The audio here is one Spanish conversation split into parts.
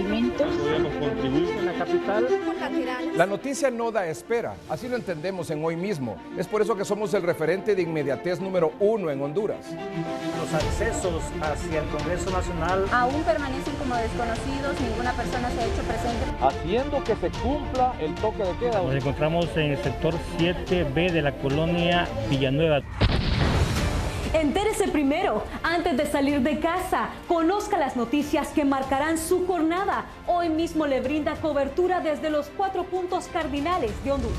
alimentos. Podemos contribuir en la capital. La noticia no da espera, así lo entendemos en Hoy Mismo. Es por eso que somos el referente de inmediatez número 1 en Honduras. Los accesos hacia el Congreso Nacional aún permanecen como desconocidos, ninguna persona se ha hecho presente. Haciendo que se cumpla el toque de queda. Nos encontramos en el sector 7B de la colonia Villanueva. Entérese primero, antes de salir de casa. Conozca las noticias que marcarán su jornada. Hoy mismo le brinda cobertura desde los 4 puntos cardinales de Honduras.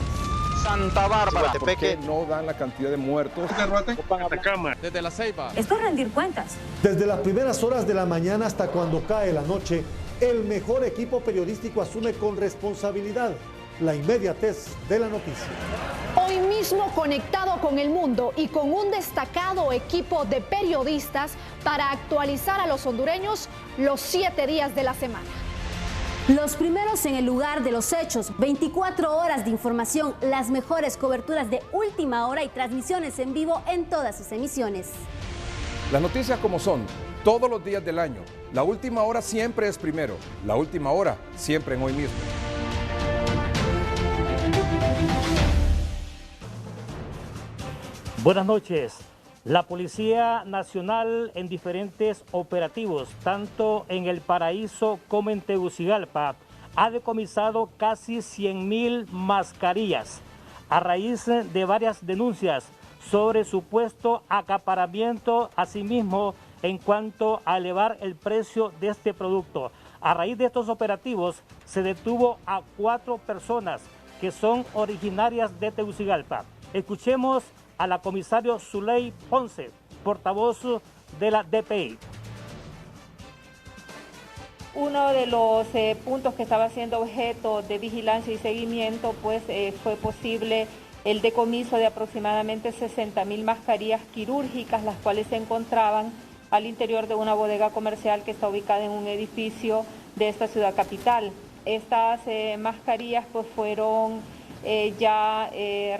Santa Bárbara. ¿Por qué no dan la cantidad de muertos? Desde La Ceiba. Esto es rendir cuentas. Desde las primeras horas de la mañana hasta cuando cae la noche, el mejor equipo periodístico asume con responsabilidad la inmediatez de la noticia. Hoy mismo conectado con el mundo y con un destacado equipo de periodistas para actualizar a los hondureños los 7 días de la semana. Los primeros en el lugar de los hechos, 24 horas de información, las mejores coberturas de última hora y transmisiones en vivo en todas sus emisiones. Las noticias como son, todos los días del año. La última hora siempre es primero, la última hora siempre en Hoy Mismo. Buenas noches. La Policía Nacional en diferentes operativos, tanto en El Paraíso como en Tegucigalpa, ha decomisado casi 100,000 mascarillas a raíz de varias denuncias sobre supuesto acaparamiento, asimismo en cuanto a elevar el precio de este producto. A raíz de estos operativos se detuvo a 4 personas que son originarias de Tegucigalpa. Escuchemos a la comisario Zuley Ponce, portavoz de la DPI. Uno de los puntos que estaba siendo objeto de vigilancia y seguimiento, pues fue posible el decomiso de aproximadamente 60,000 mascarillas quirúrgicas, las cuales se encontraban al interior de una bodega comercial que está ubicada en un edificio de esta ciudad capital. Estas mascarillas pues fueron ya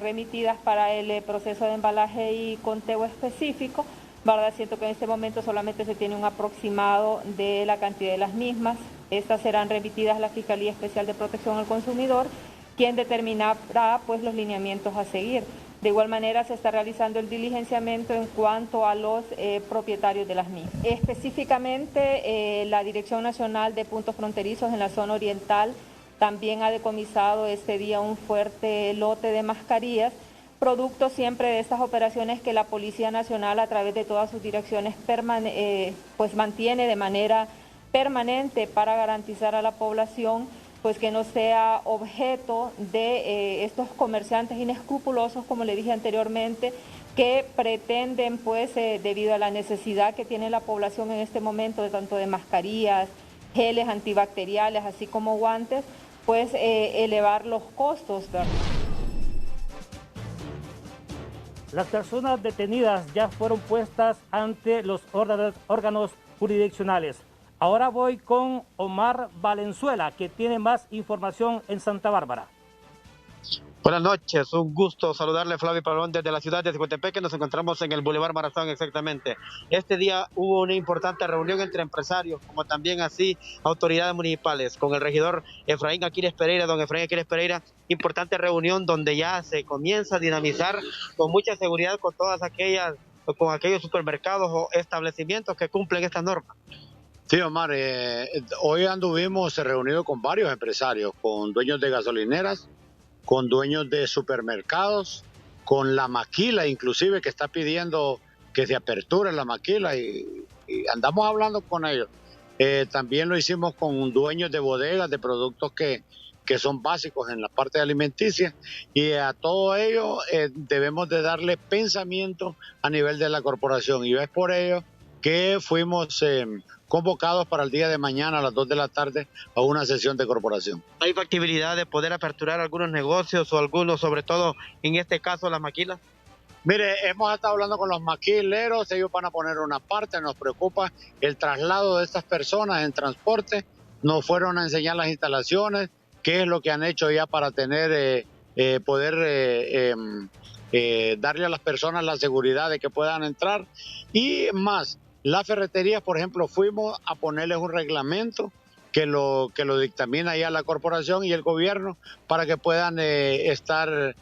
remitidas para el proceso de embalaje y conteo específico, ¿verdad? Siento que en este momento solamente se tiene un aproximado de la cantidad de las mismas. Estas serán remitidas a la Fiscalía Especial de Protección al Consumidor, quien determinará pues los lineamientos a seguir. De igual manera se está realizando el diligenciamiento en cuanto a los propietarios de las mismas. Específicamente la Dirección Nacional de Puntos Fronterizos en la zona oriental también ha decomisado este día un fuerte lote de mascarillas, producto siempre de estas operaciones que la Policía Nacional a través de todas sus direcciones pues mantiene de manera permanente para garantizar a la población pues que no sea objeto de estos comerciantes inescrupulosos, como le dije anteriormente, que pretenden pues debido a la necesidad que tiene la población en este momento de tanto de mascarillas, geles antibacteriales, así como guantes, pues elevar los costos, ¿verdad? Las personas detenidas ya fueron puestas ante los órganos jurisdiccionales. Ahora voy con Omar Valenzuela, que tiene más información en Santa Bárbara. Buenas noches, un gusto saludarle, Flavio Palón, desde la ciudad de Zicotepeque. Nos encontramos en el Boulevard Marazón, exactamente. Este día hubo una importante reunión entre empresarios, como también así autoridades municipales, con el regidor Efraín Aquiles Pereira, don Efraín Aquiles Pereira. Importante reunión donde ya se comienza a dinamizar con mucha seguridad con aquellos supermercados o establecimientos que cumplen estas normas. Sí, Omar, hoy anduvimos reunidos con varios empresarios, con dueños de gasolineras, con dueños de supermercados, con la maquila inclusive, que está pidiendo que se aperture la maquila y andamos hablando con ellos. También lo hicimos con dueños de bodegas de productos que son básicos en la parte alimenticia, y a todo ello debemos de darle pensamiento a nivel de la corporación, y es por ello que fuimos convocados para el día de mañana a las 2 de la tarde a una sesión de corporación. ¿Hay factibilidad de poder aperturar algunos negocios o algunos, sobre todo en este caso las maquilas? Mire, hemos estado hablando con los maquileros, ellos van a poner una parte. Nos preocupa el traslado de estas personas en transporte. Nos fueron a enseñar las instalaciones, qué es lo que han hecho ya para tener poder darle a las personas la seguridad de que puedan entrar. Y más, las ferreterías, por ejemplo, fuimos a ponerles un reglamento que lo dictamina ya la corporación y el gobierno para que puedan estar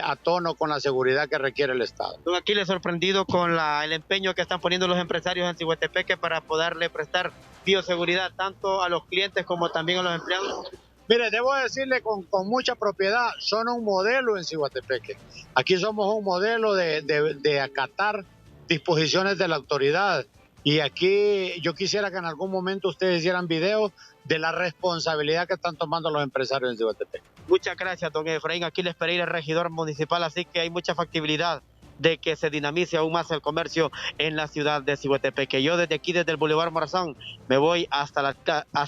a tono con la seguridad que requiere el Estado. Don Aquiles, sorprendido con el empeño que están poniendo los empresarios en Ciguatepeque para poderle prestar bioseguridad tanto a los clientes como también a los empleados. Mire, debo decirle con mucha propiedad, son un modelo en Ciguatepeque. Aquí somos un modelo de acatar disposiciones de la autoridad. Y aquí yo quisiera que en algún momento ustedes hicieran videos de la responsabilidad que están tomando los empresarios en Ciguatepeque. Muchas gracias, don Efraín Aquiles Pereira, regidor municipal, así que hay mucha factibilidad de que se dinamice aún más el comercio en la ciudad de Ciguatepeque. Yo desde aquí, desde el Boulevard Morazán, me voy hasta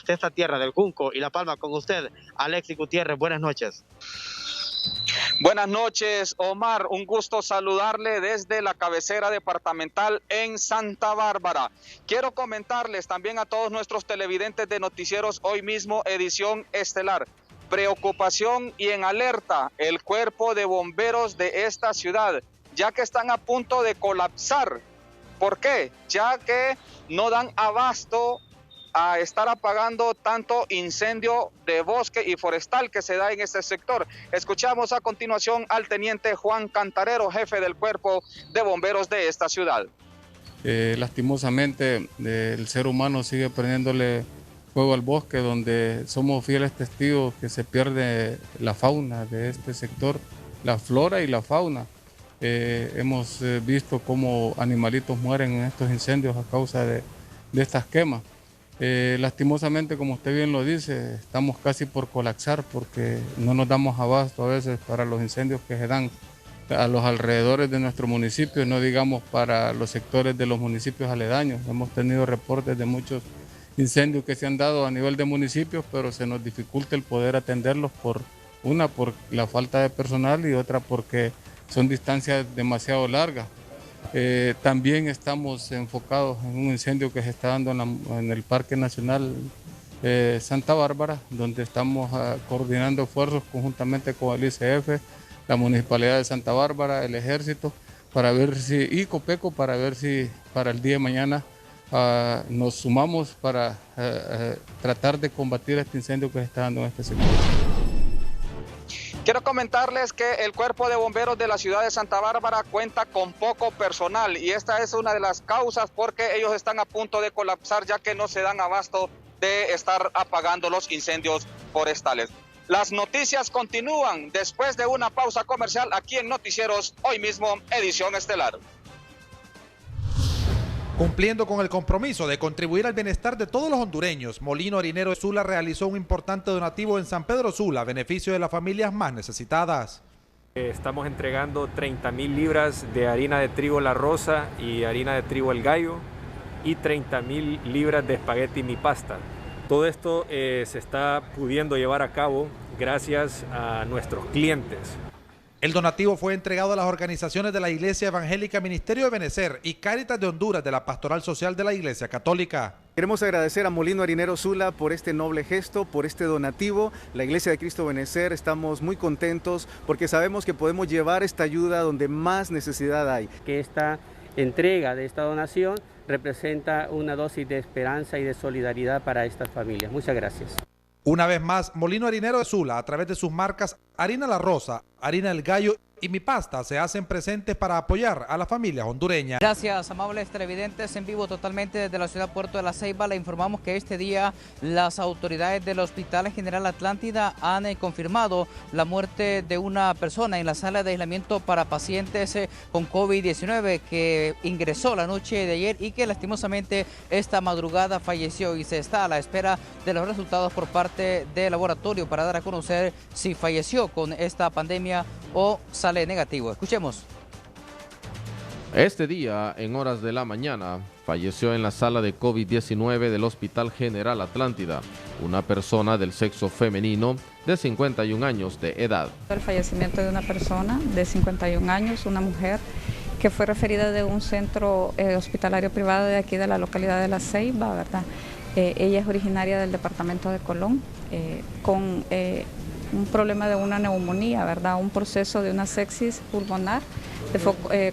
esta tierra del Junco y La Palma con usted, Alexis Gutiérrez. Buenas noches. Buenas noches, Omar. Un gusto saludarle desde la cabecera departamental en Santa Bárbara. Quiero comentarles también a todos nuestros televidentes de Noticieros Hoy Mismo, edición estelar. Preocupación y en alerta el cuerpo de bomberos de esta ciudad, ya que están a punto de colapsar. ¿Por qué? Ya que no dan abasto a estar apagando tanto incendio de bosque y forestal que se da en este sector. Escuchamos a continuación al teniente Juan Cantarero, jefe del cuerpo de bomberos de esta ciudad. Lastimosamente el ser humano sigue prendiéndole fuego al bosque, donde somos fieles testigos que se pierde la fauna de este sector, la flora y la fauna. Hemos visto cómo animalitos mueren en estos incendios a causa de estas quemas. Lastimosamente, como usted bien lo dice, estamos casi por colapsar porque no nos damos abasto a veces para los incendios que se dan a los alrededores de nuestro municipio, no digamos para los sectores de los municipios aledaños. Hemos tenido reportes de muchos incendios que se han dado a nivel de municipios, pero se nos dificulta el poder atenderlos por la falta de personal y otra porque son distancias demasiado largas. También estamos enfocados en un incendio que se está dando en el Parque Nacional Santa Bárbara, donde estamos coordinando esfuerzos conjuntamente con el ICF, la Municipalidad de Santa Bárbara, el Ejército, y Copeco, para ver si para el día de mañana nos sumamos para tratar de combatir este incendio que se está dando en este sector. Quiero comentarles que el cuerpo de bomberos de la ciudad de Santa Bárbara cuenta con poco personal y esta es una de las causas porque ellos están a punto de colapsar, ya que no se dan abasto de estar apagando los incendios forestales. Las noticias continúan después de una pausa comercial aquí en Noticieros Hoy Mismo, edición estelar. Cumpliendo con el compromiso de contribuir al bienestar de todos los hondureños, Molino Harinero Sula realizó un importante donativo en San Pedro Sula a beneficio de las familias más necesitadas. Estamos entregando 30.000 libras de harina de trigo La Rosa y harina de trigo El Gallo y 30.000 libras de espagueti Mi Pasta. Todo esto se está pudiendo llevar a cabo gracias a nuestros clientes. El donativo fue entregado a las organizaciones de la Iglesia Evangélica Ministerio de Benecer y Cáritas de Honduras de la Pastoral Social de la Iglesia Católica. Queremos agradecer a Molino Harinero Sula por este noble gesto, por este donativo. La Iglesia de Cristo Benecer estamos muy contentos porque sabemos que podemos llevar esta ayuda donde más necesidad hay. Que esta entrega de esta donación representa una dosis de esperanza y de solidaridad para estas familias. Muchas gracias. Una vez más, Molino Harinero de Sula, a través de sus marcas Harina La Rosa, Harina El Gallo y Mi Pasta, se hacen presentes para apoyar a las familias hondureñas. Gracias, amables televidentes, en vivo totalmente desde la ciudad Puerto de la Ceiba. Le informamos que este día las autoridades del Hospital General Atlántida han confirmado la muerte de una persona en la sala de aislamiento para pacientes con COVID-19 que ingresó la noche de ayer y que lastimosamente esta madrugada falleció, y se está a la espera de los resultados por parte del laboratorio para dar a conocer si falleció con esta pandemia o sale negativo. Escuchemos. Este día, en horas de la mañana, falleció en la sala de COVID-19 del Hospital General Atlántida una persona del sexo femenino de 51 años de edad. El fallecimiento de una persona de 51 años, una mujer que fue referida de un centro hospitalario privado de aquí de la localidad de La Ceiba, ¿verdad? Ella es originaria del departamento de Colón, con un problema de una neumonía, ¿verdad? Un proceso de una sepsis pulmonar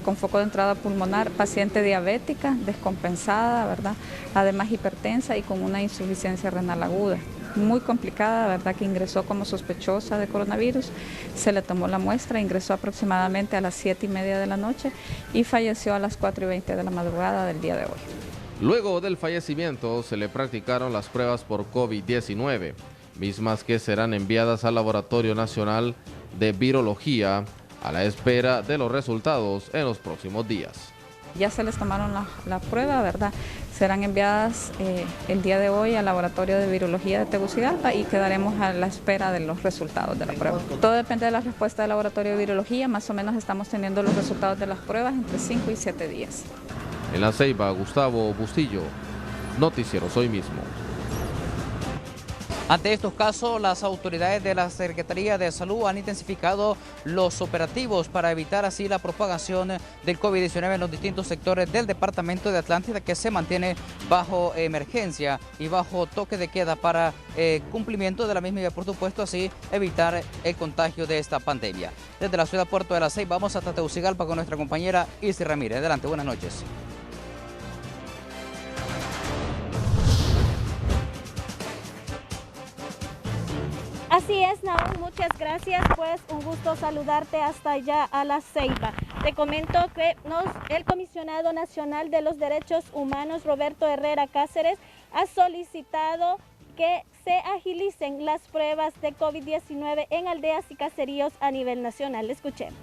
con foco de entrada pulmonar, paciente diabética, descompensada, ¿verdad? Además hipertensa y con una insuficiencia renal aguda. Muy complicada, ¿verdad? Que ingresó como sospechosa de coronavirus, se le tomó la muestra, ingresó aproximadamente a las 7:30 de la noche y falleció a las 4:20 de la madrugada del día de hoy. Luego del fallecimiento se le practicaron las pruebas por COVID-19, mismas que serán enviadas al Laboratorio Nacional de Virología a la espera de los resultados en los próximos días. Ya se les tomaron la prueba, ¿verdad? Serán enviadas el día de hoy al Laboratorio de Virología de Tegucigalpa y quedaremos a la espera de los resultados de la prueba. Todo depende de la respuesta del Laboratorio de Virología, más o menos estamos teniendo los resultados de las pruebas entre 5 y 7 días. En La Ceiba, Gustavo Bustillo, Noticieros Hoy Mismo. Ante estos casos, las autoridades de la Secretaría de Salud han intensificado los operativos para evitar así la propagación del COVID-19 en los distintos sectores del departamento de Atlántida, que se mantiene bajo emergencia y bajo toque de queda para cumplimiento de la misma y por supuesto así evitar el contagio de esta pandemia. Desde la ciudad Puerto de la Ceiba vamos hasta Tegucigalpa con nuestra compañera Isi Ramírez. Adelante, buenas noches. Así es, Naúl, muchas gracias, pues un gusto saludarte hasta allá a La Ceiba. Te comento que el Comisionado Nacional de los Derechos Humanos, Roberto Herrera Cáceres, ha solicitado que se agilicen las pruebas de COVID-19 en aldeas y caseríos a nivel nacional. Escuchemos.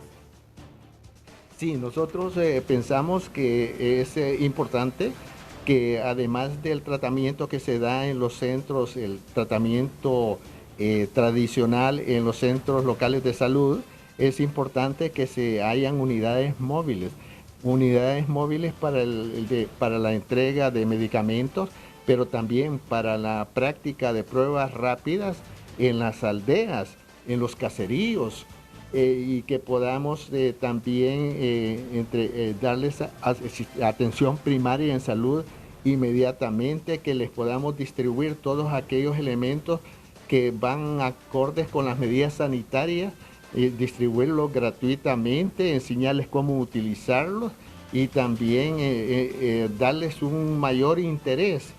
Sí, nosotros pensamos que es importante que además del tratamiento que se da en los centros, el tratamiento tradicional en los centros locales de salud, es importante que se hayan unidades móviles para la entrega de medicamentos, pero también para la práctica de pruebas rápidas en las aldeas, en los caseríos, y que podamos también darles atención primaria en salud inmediatamente, que les podamos distribuir todos aquellos elementos que van acordes con las medidas sanitarias, distribuirlos gratuitamente, enseñarles cómo utilizarlos y también darles un mayor interés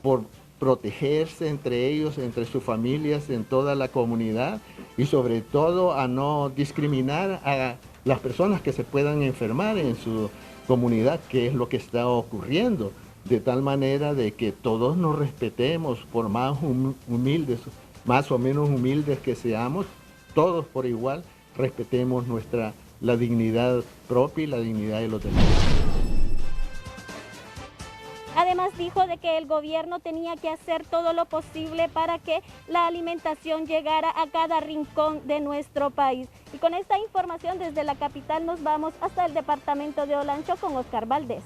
por protegerse entre ellos, entre sus familias, en toda la comunidad y sobre todo a no discriminar a las personas que se puedan enfermar en su comunidad, que es lo que está ocurriendo, de tal manera de que todos nos respetemos, por más o menos humildes que seamos, todos por igual respetemos la dignidad propia y la dignidad de los demás. Además dijo de que el gobierno tenía que hacer todo lo posible para que la alimentación llegara a cada rincón de nuestro país. Y con esta información desde la capital nos vamos hasta el departamento de Olancho con Oscar Valdés.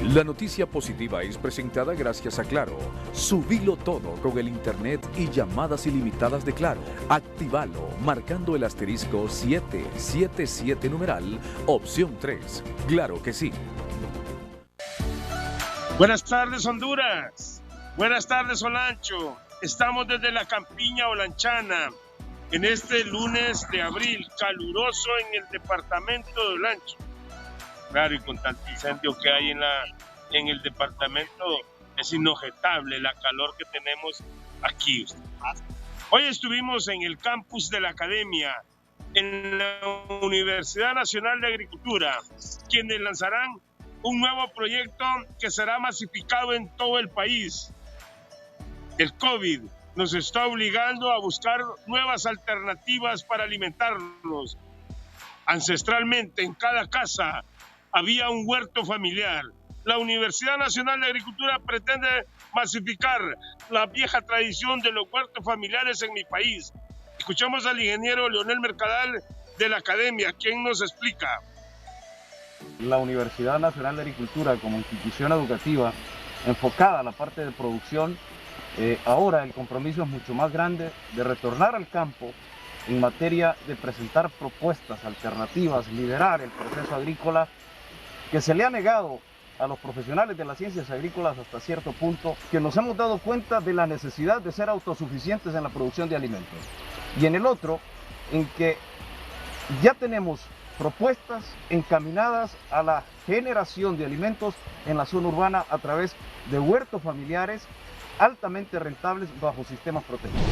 La noticia positiva es presentada gracias a Claro. Subilo todo con el internet y llamadas ilimitadas de Claro. Actívalo marcando el asterisco 777 numeral opción 3. Claro que sí. Buenas tardes, Honduras. Buenas tardes, Olancho. Estamos desde la campiña olanchana en este lunes de abril, caluroso en el departamento de Olancho. Claro, y con tanto incendio que hay en el departamento, es inobjetable la calor que tenemos aquí. Hoy estuvimos en el campus de la Academia, en la Universidad Nacional de Agricultura, quienes lanzarán un nuevo proyecto que será masificado en todo el país. El COVID nos está obligando a buscar nuevas alternativas para alimentarnos. Ancestralmente, en cada casa había un huerto familiar. La Universidad Nacional de Agricultura pretende masificar la vieja tradición de los huertos familiares en mi país. Escuchamos al ingeniero Leonel Mercadal de la Academia, quien nos explica. La Universidad Nacional de Agricultura, como institución educativa enfocada a la parte de producción, ahora el compromiso es mucho más grande de retornar al campo en materia de presentar propuestas alternativas, liderar el proceso agrícola que se le ha negado a los profesionales de las ciencias agrícolas hasta cierto punto, que nos hemos dado cuenta de la necesidad de ser autosuficientes en la producción de alimentos. Y en el otro, en que ya tenemos propuestas encaminadas a la generación de alimentos en la zona urbana a través de huertos familiares altamente rentables bajo sistemas protegidos.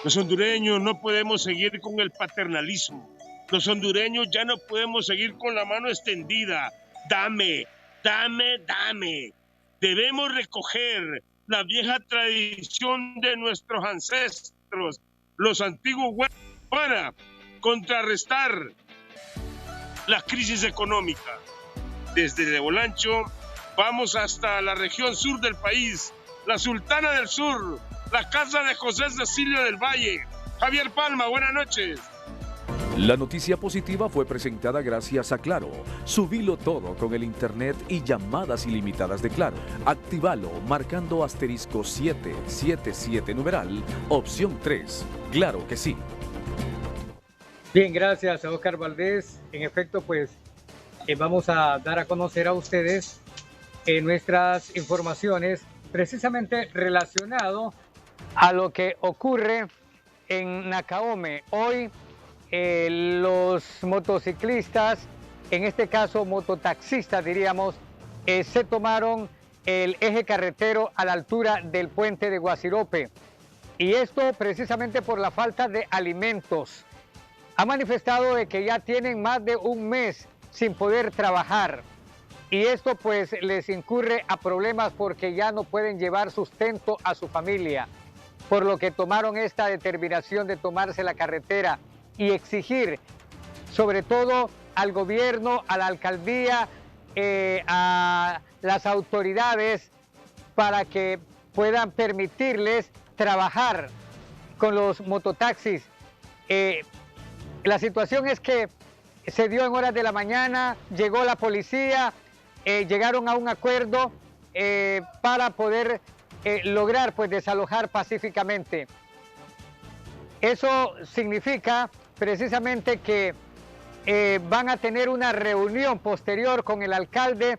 Los hondureños no podemos seguir con el paternalismo. Los hondureños ya no podemos seguir con la mano extendida. Dame, dame, dame. Debemos recoger la vieja tradición de nuestros ancestros, los antiguos huertos, para contrarrestar la crisis económica. Desde Levolancho vamos hasta la región sur del país, la Sultana del Sur, la casa de José Cecilio del Valle. Javier Palma, buenas noches. La noticia positiva fue presentada gracias a Claro. Subilo todo con el internet y llamadas ilimitadas de Claro. Actívalo marcando asterisco 777 numeral, opción 3. Claro que sí. Bien, gracias a Oscar Valdés. En efecto, pues vamos a dar a conocer a ustedes nuestras informaciones precisamente relacionado a lo que ocurre en Nacaome. Hoy los motociclistas, en este caso mototaxistas diríamos, se tomaron el eje carretero a la altura del puente de Guasirope. Y esto precisamente por la falta de alimentos. Ha manifestado de que ya tienen más de un mes sin poder trabajar. Y esto pues les incurre a problemas porque ya no pueden llevar sustento a su familia. Por lo que tomaron esta determinación de tomarse la carretera y exigir sobre todo al gobierno, a la alcaldía, a las autoridades para que puedan permitirles trabajar con los mototaxis. La situación es que se dio en horas de la mañana, llegó la policía, llegaron a un acuerdo para poder lograr pues desalojar pacíficamente. Eso significa precisamente que van a tener una reunión posterior con el alcalde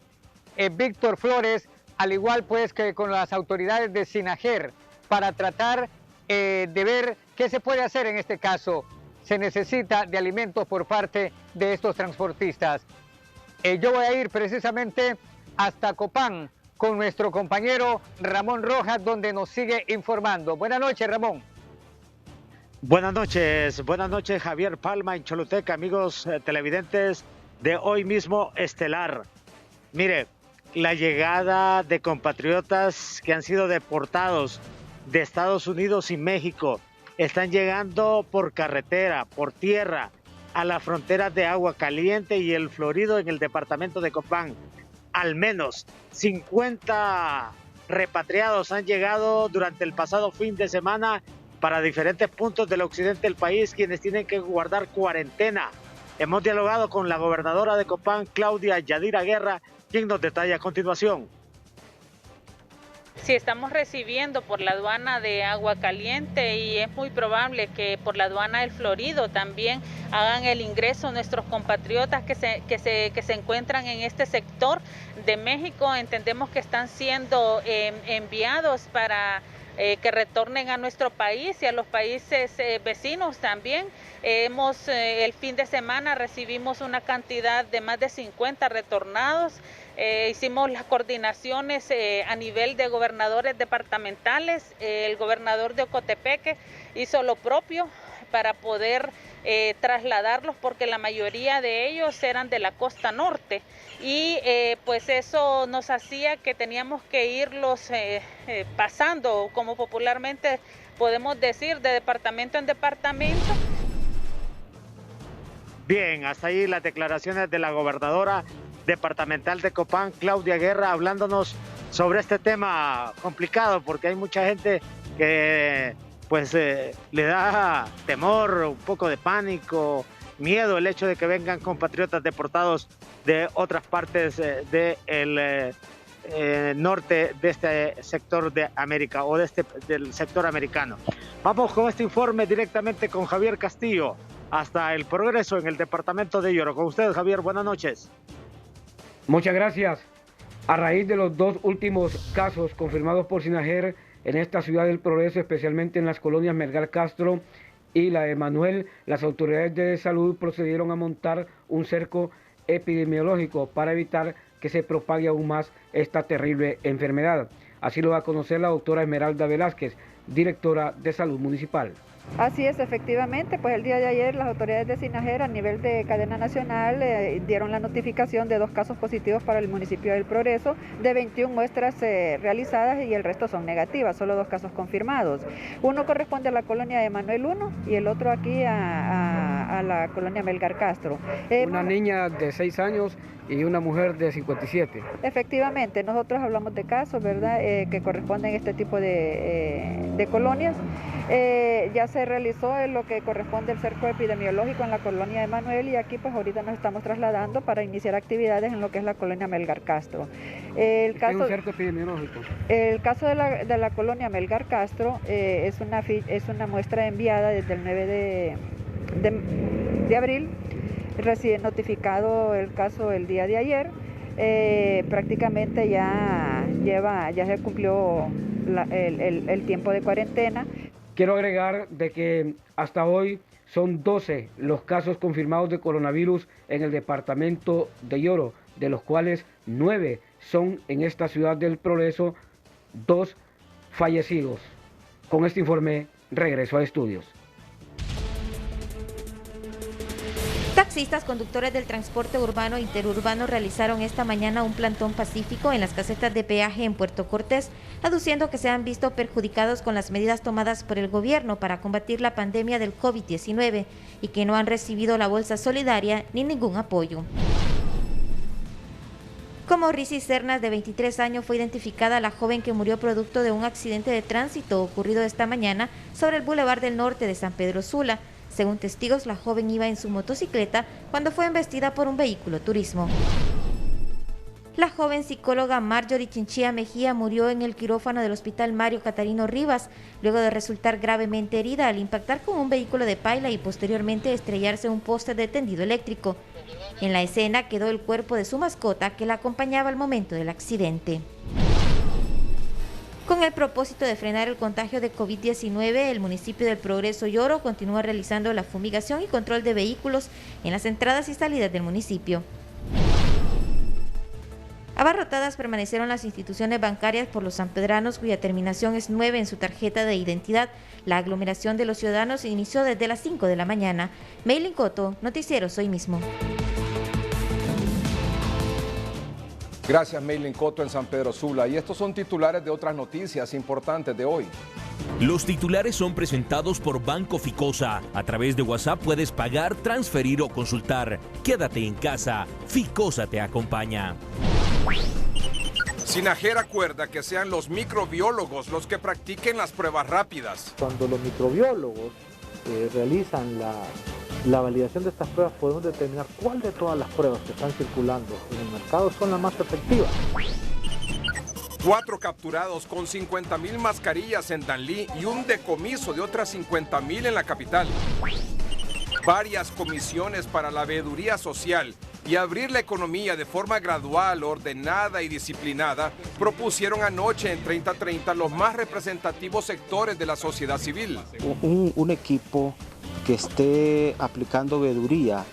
Víctor Flores, al igual pues que con las autoridades de Sinajer, para tratar de ver qué se puede hacer en este caso. Se necesita de alimentos por parte de estos transportistas. Yo voy a ir precisamente hasta Copán con nuestro compañero Ramón Rojas, donde nos sigue informando. Buenas noches, Ramón. Buenas noches Javier Palma en Choluteca, amigos televidentes de Hoy Mismo Estelar. Mire, la llegada de compatriotas que han sido deportados de Estados Unidos y México están llegando por carretera, por tierra, a la frontera de Agua Caliente y El Florido en el departamento de Copán. Al menos 50 repatriados han llegado durante el pasado fin de semana para diferentes puntos del occidente del país, quienes tienen que guardar cuarentena. Hemos dialogado con la gobernadora de Copán, Claudia Yadira Guerra, quien nos detalla a continuación. Sí, estamos recibiendo por la aduana de Agua Caliente y es muy probable que por la aduana del Florido también hagan el ingreso nuestros compatriotas que se encuentran en este sector de México. Entendemos que están siendo enviados para que retornen a nuestro país y a los países vecinos también. El fin de semana recibimos una cantidad de más de 50 retornados. Hicimos las coordinaciones a nivel de gobernadores departamentales. El gobernador de Ocotepeque hizo lo propio para poder trasladarlos, porque la mayoría de ellos eran de la costa norte y pues eso nos hacía que teníamos que irlos pasando, como popularmente podemos decir, de departamento en departamento. Bien, hasta ahí las declaraciones de la gobernadora departamental de Copán, Claudia Guerra, hablándonos sobre este tema complicado, porque hay mucha gente que pues le da temor, un poco de pánico, miedo el hecho de que vengan compatriotas deportados de otras partes del norte de este sector de América o del sector americano. Vamos con este informe directamente con Javier Castillo hasta El Progreso en el departamento de Lloro. Con usted, Javier, buenas noches. Muchas gracias. A raíz de los dos últimos casos confirmados por Sinajer en esta ciudad del Progreso, especialmente en las colonias Melgar Castro y la de Manuel, las autoridades de salud procedieron a montar un cerco epidemiológico para evitar que se propague aún más esta terrible enfermedad. Así lo va a conocer la doctora Esmeralda Velázquez, directora de Salud Municipal. Así es, efectivamente, pues el día de ayer las autoridades de Sinajera a nivel de cadena nacional dieron la notificación de 2 casos positivos para el municipio del Progreso, de 21 muestras realizadas y el resto son negativas, solo 2 casos confirmados. Uno corresponde a la colonia de Manuel 1 y el otro aquí a la colonia Melgar Castro. Una niña de 6 años y una mujer de 57. Efectivamente, nosotros hablamos de casos, ¿verdad?, que corresponden a este tipo de colonias. Ya se realizó lo que corresponde al cerco epidemiológico en la colonia de Manuel y aquí pues ahorita nos estamos trasladando para iniciar actividades en lo que es la colonia Melgar Castro. ¿Es un cerco epidemiológico? El caso de la colonia Melgar Castro es una muestra enviada desde el 9 de abril, recién notificado el caso el día de ayer. Prácticamente ya se cumplió el tiempo de cuarentena. Quiero agregar de que hasta hoy son 12 los casos confirmados de coronavirus en el departamento de Yoro, de los cuales 9 son en esta ciudad del Progreso, 2 fallecidos. Con este informe regreso a estudios. Taxistas conductores del transporte urbano e interurbano realizaron esta mañana un plantón pacífico en las casetas de peaje en Puerto Cortés, aduciendo que se han visto perjudicados con las medidas tomadas por el gobierno para combatir la pandemia del COVID-19 y que no han recibido la bolsa solidaria ni ningún apoyo. Como Rizy Cernas, de 23 años, fue identificada la joven que murió producto de un accidente de tránsito ocurrido esta mañana sobre el Boulevard del Norte de San Pedro Sula. Según testigos, la joven iba en su motocicleta cuando fue embestida por un vehículo turismo. La joven psicóloga Marjorie Chinchilla Mejía murió en el quirófano del Hospital Mario Catarino Rivas, luego de resultar gravemente herida al impactar con un vehículo de paila y posteriormente estrellarse un poste de tendido eléctrico. En la escena quedó el cuerpo de su mascota que la acompañaba al momento del accidente. Con el propósito de frenar el contagio de COVID-19, el municipio del Progreso Yoro continúa realizando la fumigación y control de vehículos en las entradas y salidas del municipio. Abarrotadas permanecieron las instituciones bancarias por los sanpedranos cuya terminación es 9 en su tarjeta de identidad. La aglomeración de los ciudadanos inició desde las 5 de la mañana. Meilin Coto, Noticieros Hoy Mismo. Gracias, Meilin Coto en San Pedro Sula. Y estos son titulares de otras noticias importantes de hoy. Los titulares son presentados por Banco Ficosa. A través de WhatsApp puedes pagar, transferir o consultar. Quédate en casa. Ficosa te acompaña. Sinajera acuerda que sean los microbiólogos los que practiquen las pruebas rápidas. Cuando los microbiólogos realizan la validación de estas pruebas, podemos determinar cuál de todas las pruebas que están circulando en el mercado son las más efectivas. 4 capturados con 50.000 mascarillas en Danlí y un decomiso de otras 50.000 en la capital. Varias comisiones para la veeduría social y abrir la economía de forma gradual, ordenada y disciplinada propusieron anoche en 3030 los más representativos sectores de la sociedad civil. Un equipo que esté aplicando veeduría,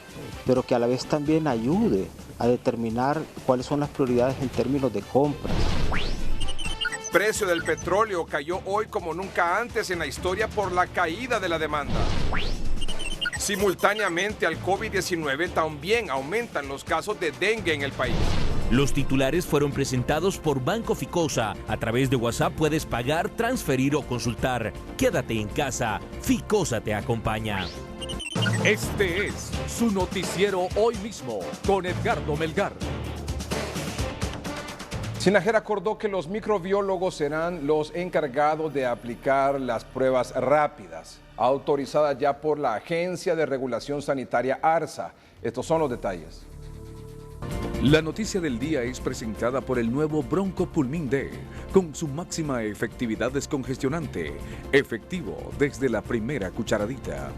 pero que a la vez también ayude a determinar cuáles son las prioridades en términos de compras. Precio del petróleo cayó hoy como nunca antes en la historia por la caída de la demanda. Simultáneamente al COVID-19 también aumentan los casos de dengue en el país. Los titulares fueron presentados por Banco Ficosa. A través de WhatsApp puedes pagar, transferir o consultar. Quédate en casa. Ficosa te acompaña. Este es su noticiero Hoy Mismo con Edgardo Melgar. Sinajera acordó que los microbiólogos serán los encargados de aplicar las pruebas rápidas, autorizadas ya por la Agencia de Regulación Sanitaria ARSA. Estos son los detalles. La noticia del día es presentada por el nuevo Broncopulmin D, con su máxima efectividad descongestionante, efectivo desde la primera cucharadita.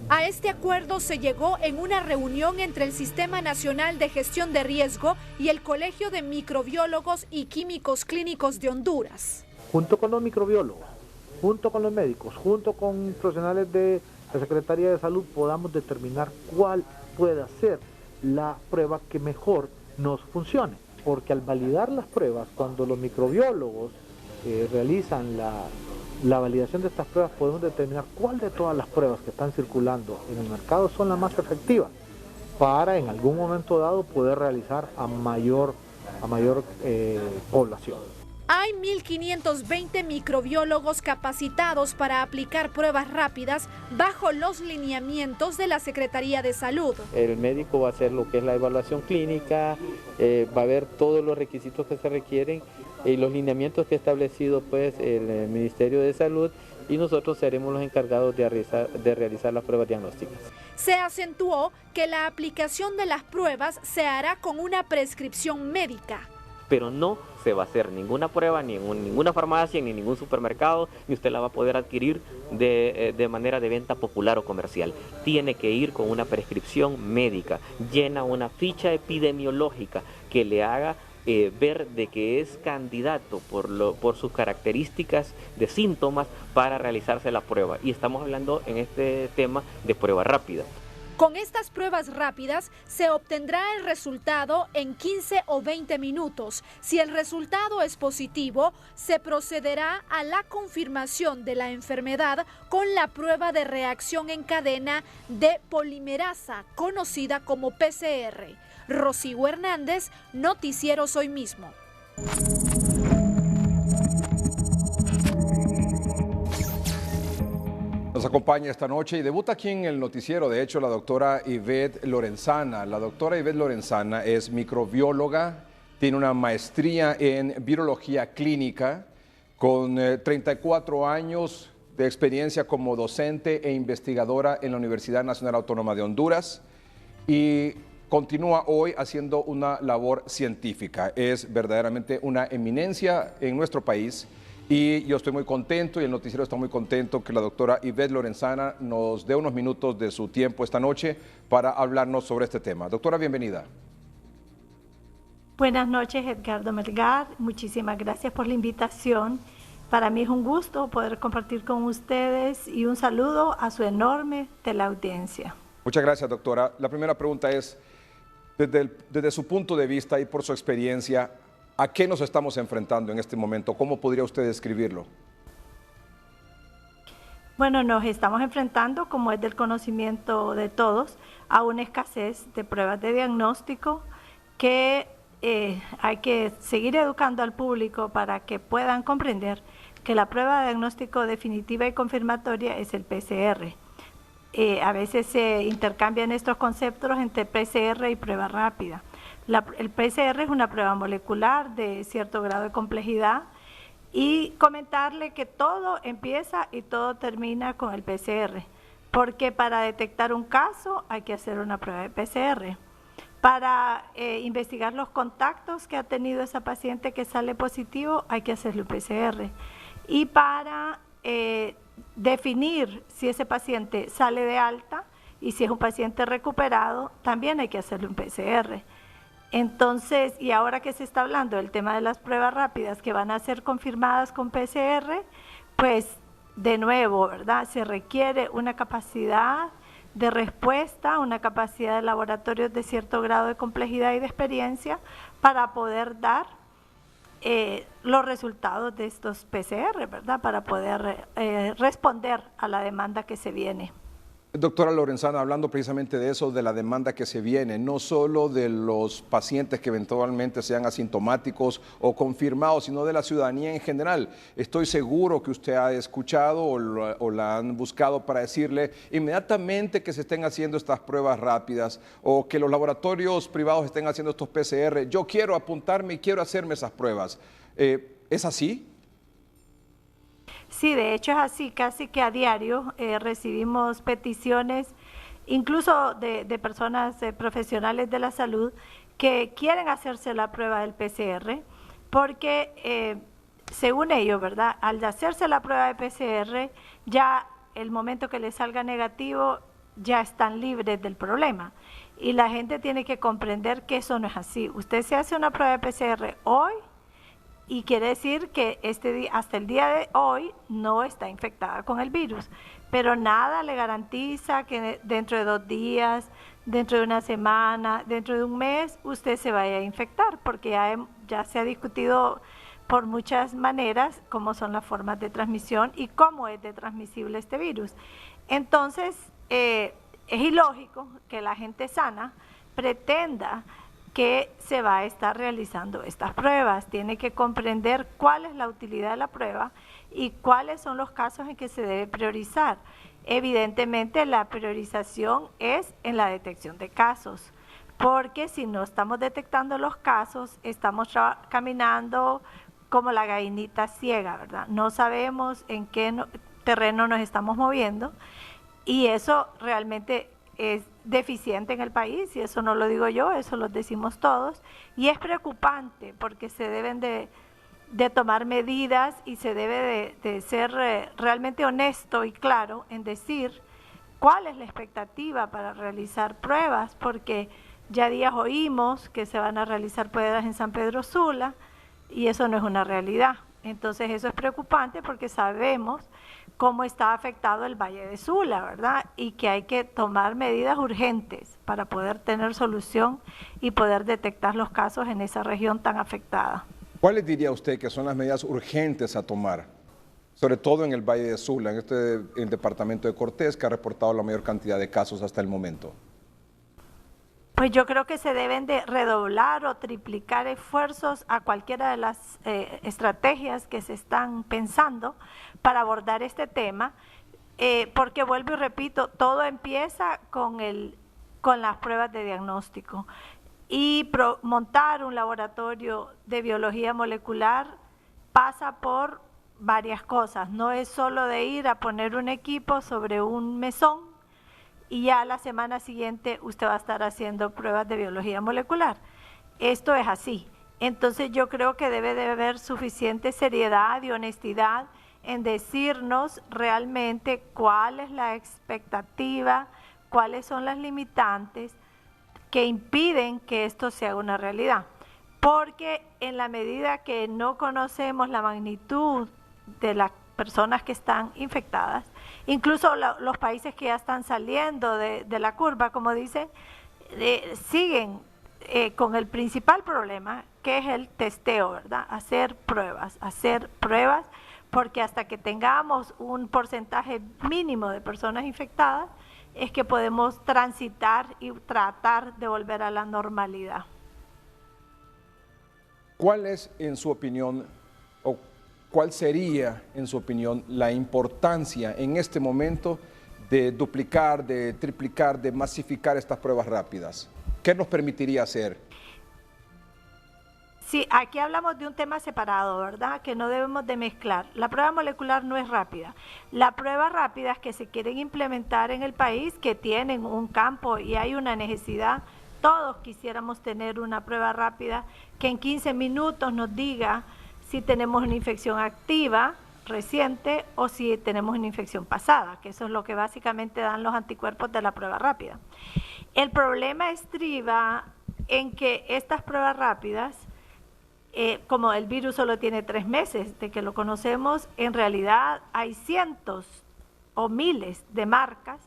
A este acuerdo se llegó en una reunión entre el Sistema Nacional de Gestión de Riesgo y el Colegio de Microbiólogos y Químicos Clínicos de Honduras. Junto con los microbiólogos, junto con los médicos, junto con profesionales de la Secretaría de Salud, podamos determinar cuál pueda ser la prueba que mejor nos funcione. Porque al validar las pruebas, cuando los microbiólogos realizan la validación de estas pruebas, podemos determinar cuál de todas las pruebas que están circulando en el mercado son las más efectivas para en algún momento dado poder realizar a mayor población. Hay 1.520 microbiólogos capacitados para aplicar pruebas rápidas bajo los lineamientos de la Secretaría de Salud. El médico va a hacer lo que es la evaluación clínica, va a ver todos los requisitos que se requieren y los lineamientos que ha establecido pues, el Ministerio de Salud, y nosotros seremos los encargados de realizar las pruebas diagnósticas. Se acentuó que la aplicación de las pruebas se hará con una prescripción médica. Pero no se va a hacer ninguna prueba ni en ninguna farmacia, ni en ningún supermercado, ni usted la va a poder adquirir de manera de venta popular o comercial. Tiene que ir con una prescripción médica, llena una ficha epidemiológica que le haga ver de que es candidato por sus características de síntomas para realizarse la prueba. Y estamos hablando en este tema de prueba rápida. Con estas pruebas rápidas se obtendrá el resultado en 15 o 20 minutos. Si el resultado es positivo, se procederá a la confirmación de la enfermedad con la prueba de reacción en cadena de polimerasa, conocida como PCR. Rocío Hernández, Noticieros Hoy Mismo. Nos acompaña esta noche y debuta aquí en el noticiero, de hecho, la doctora Ivette Lorenzana. La doctora Ivette Lorenzana es microbióloga, tiene una maestría en virología clínica, con 34 años de experiencia como docente e investigadora en la Universidad Nacional Autónoma de Honduras, y continúa hoy haciendo una labor científica. Es verdaderamente una eminencia en nuestro país. Y yo estoy muy contento y el noticiero está muy contento que la doctora Ivette Lorenzana nos dé unos minutos de su tiempo esta noche para hablarnos sobre este tema. Doctora, bienvenida. Buenas noches, Edgardo Melgar. Muchísimas gracias por la invitación. Para mí es un gusto poder compartir con ustedes y un saludo a su enorme teleaudiencia. Muchas gracias, doctora. La primera pregunta es, desde su punto de vista y por su experiencia, ¿a qué nos estamos enfrentando en este momento? ¿Cómo podría usted describirlo? Bueno, nos estamos enfrentando, como es del conocimiento de todos, a una escasez de pruebas de diagnóstico que hay que seguir educando al público para que puedan comprender que la prueba de diagnóstico definitiva y confirmatoria es el PCR. A veces se intercambian estos conceptos entre PCR y prueba rápida. El PCR es una prueba molecular de cierto grado de complejidad, y comentarle que todo empieza y todo termina con el PCR, porque para detectar un caso hay que hacer una prueba de PCR. Para investigar los contactos que ha tenido esa paciente que sale positivo hay que hacerle un PCR. Y para definir si ese paciente sale de alta y si es un paciente recuperado, también hay que hacerle un PCR. Entonces, y ahora que se está hablando del tema de las pruebas rápidas que van a ser confirmadas con PCR, pues de nuevo, ¿verdad? Se requiere una capacidad de respuesta, una capacidad de laboratorios de cierto grado de complejidad y de experiencia para poder dar los resultados de estos PCR, ¿verdad? Para poder responder a la demanda que se viene. Doctora Lorenzana, hablando precisamente de eso, de la demanda que se viene, no solo de los pacientes que eventualmente sean asintomáticos o confirmados, sino de la ciudadanía en general. Estoy seguro que usted ha escuchado o la han buscado para decirle inmediatamente que se estén haciendo estas pruebas rápidas o que los laboratorios privados estén haciendo estos PCR. Yo quiero apuntarme y quiero hacerme esas pruebas. ¿Es así? Sí, de hecho es así, casi que a diario recibimos peticiones, incluso de personas profesionales de la salud que quieren hacerse la prueba del PCR, porque según ellos, ¿verdad? Al hacerse la prueba de PCR, ya el momento que les salga negativo, ya están libres del problema. Y la gente tiene que comprender que eso no es así. Usted se hace una prueba de PCR hoy y quiere decir que hasta el día de hoy no está infectada con el virus, pero nada le garantiza que dentro de 2 días, dentro de una semana, dentro de un mes, usted se vaya a infectar, porque ya se ha discutido por muchas maneras cómo son las formas de transmisión y cómo es de transmisible este virus. Entonces, es ilógico que la gente sana pretenda que se va a estar realizando estas pruebas. Tiene que comprender cuál es la utilidad de la prueba y cuáles son los casos en que se debe priorizar. Evidentemente, la priorización es en la detección de casos, porque si no estamos detectando los casos, estamos caminando como la gallinita ciega, ¿verdad? No sabemos en qué terreno nos estamos moviendo, y eso realmente es deficiente en el país, y eso no lo digo yo, eso lo decimos todos, y es preocupante porque se deben de tomar medidas y se debe de ser realmente honesto y claro en decir cuál es la expectativa para realizar pruebas, porque ya días oímos que se van a realizar pruebas en San Pedro Sula y eso no es una realidad. Entonces eso es preocupante porque sabemos cómo está afectado el Valle de Sula, ¿verdad? Y que hay que tomar medidas urgentes para poder tener solución y poder detectar los casos en esa región tan afectada. ¿Cuáles diría usted que son las medidas urgentes a tomar, sobre todo en el Valle de Sula, en el departamento de Cortés, que ha reportado la mayor cantidad de casos hasta el momento? Pues yo creo que se deben de redoblar o triplicar esfuerzos a cualquiera de las estrategias que se están pensando para abordar este tema, porque vuelvo y repito, todo empieza con las pruebas de diagnóstico. Y montar un laboratorio de biología molecular pasa por varias cosas. No es solo de ir a poner un equipo sobre un mesón y ya la semana siguiente usted va a estar haciendo pruebas de biología molecular. Esto es así. Entonces yo creo que debe de haber suficiente seriedad y honestidad en decirnos realmente cuál es la expectativa, cuáles son las limitantes que impiden que esto sea una realidad, porque en la medida que no conocemos la magnitud de las personas que están infectadas, incluso los países que ya están saliendo de la curva, como dicen, siguen con el principal problema, que es el testeo, ¿verdad? Hacer pruebas, porque hasta que tengamos un porcentaje mínimo de personas infectadas, es que podemos transitar y tratar de volver a la normalidad. ¿Cuál es, en su opinión, o cuál sería, en su opinión, la importancia en este momento de duplicar, de triplicar, de masificar estas pruebas rápidas? ¿Qué nos permitiría hacer? Sí, aquí hablamos de un tema separado, ¿verdad? Que no debemos de mezclar. La prueba molecular no es rápida. Las pruebas rápidas que se quieren implementar en el país, que tienen un campo y hay una necesidad, todos quisiéramos tener una prueba rápida que en 15 minutos nos diga si tenemos una infección activa, reciente, o si tenemos una infección pasada, que eso es lo que básicamente dan los anticuerpos de la prueba rápida. El problema estriba en que estas pruebas rápidas, como el virus solo tiene 3 meses de que lo conocemos, en realidad hay cientos o miles de marcas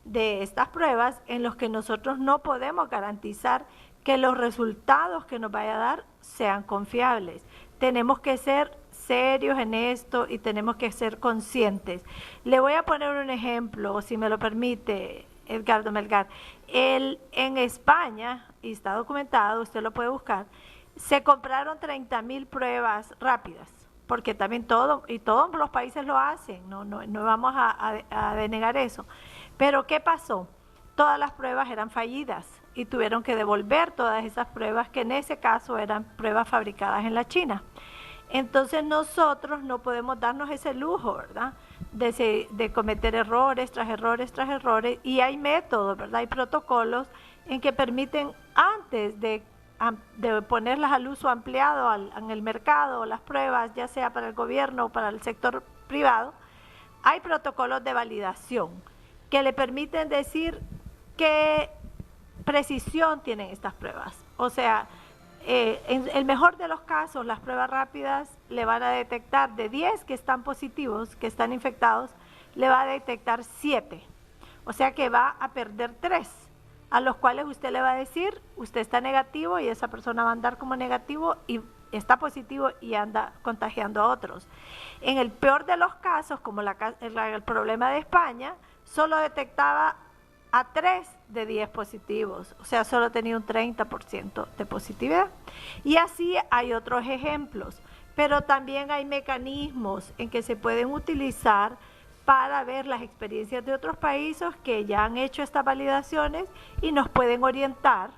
de estas pruebas en los que nosotros no podemos garantizar que los resultados que nos vaya a dar sean confiables. Tenemos que ser serios en esto y tenemos que ser conscientes. Le voy a poner un ejemplo, si me lo permite, Edgardo Melgar. En España, y está documentado, usted lo puede buscar, se compraron 30,000 pruebas rápidas, porque también todos los países lo hacen, no vamos a denegar eso. Pero ¿qué pasó? Todas las pruebas eran fallidas y tuvieron que devolver todas esas pruebas, que en ese caso eran pruebas fabricadas en la China. Entonces nosotros no podemos darnos ese lujo, ¿verdad? De cometer errores tras errores tras errores, y hay métodos, ¿verdad? Hay protocolos en que permiten, antes de ponerlas al uso ampliado en el mercado, las pruebas, ya sea para el gobierno o para el sector privado, hay protocolos de validación que le permiten decir qué precisión tienen estas pruebas. O sea, en el mejor de los casos, las pruebas rápidas le van a detectar de 10 que están positivos, que están infectados, le va a detectar 7. O sea que va a perder 3, a los cuales usted le va a decir, usted está negativo y esa persona va a andar como negativo y está positivo y anda contagiando a otros. En el peor de los casos, como el problema de España, solo detectaba a 3 de 10 positivos, o sea, solo tenía un 30% de positividad. Y así hay otros ejemplos, pero también hay mecanismos en que se pueden utilizar para ver las experiencias de otros países que ya han hecho estas validaciones y nos pueden orientar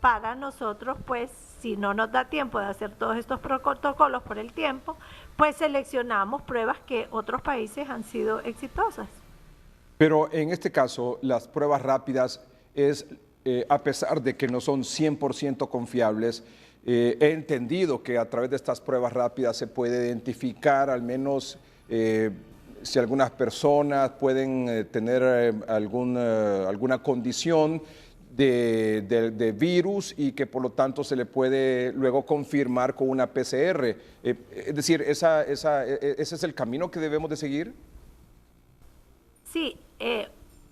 para nosotros, pues, si no nos da tiempo de hacer todos estos protocolos por el tiempo, pues seleccionamos pruebas que otros países han sido exitosas. Pero en este caso, las pruebas rápidas es, a pesar de que no son 100% confiables, he entendido que a través de estas pruebas rápidas se puede identificar al menos si algunas personas pueden tener alguna condición de virus y que por lo tanto se le puede luego confirmar con una PCR. Es decir, ¿ese es el camino que debemos de seguir? Sí,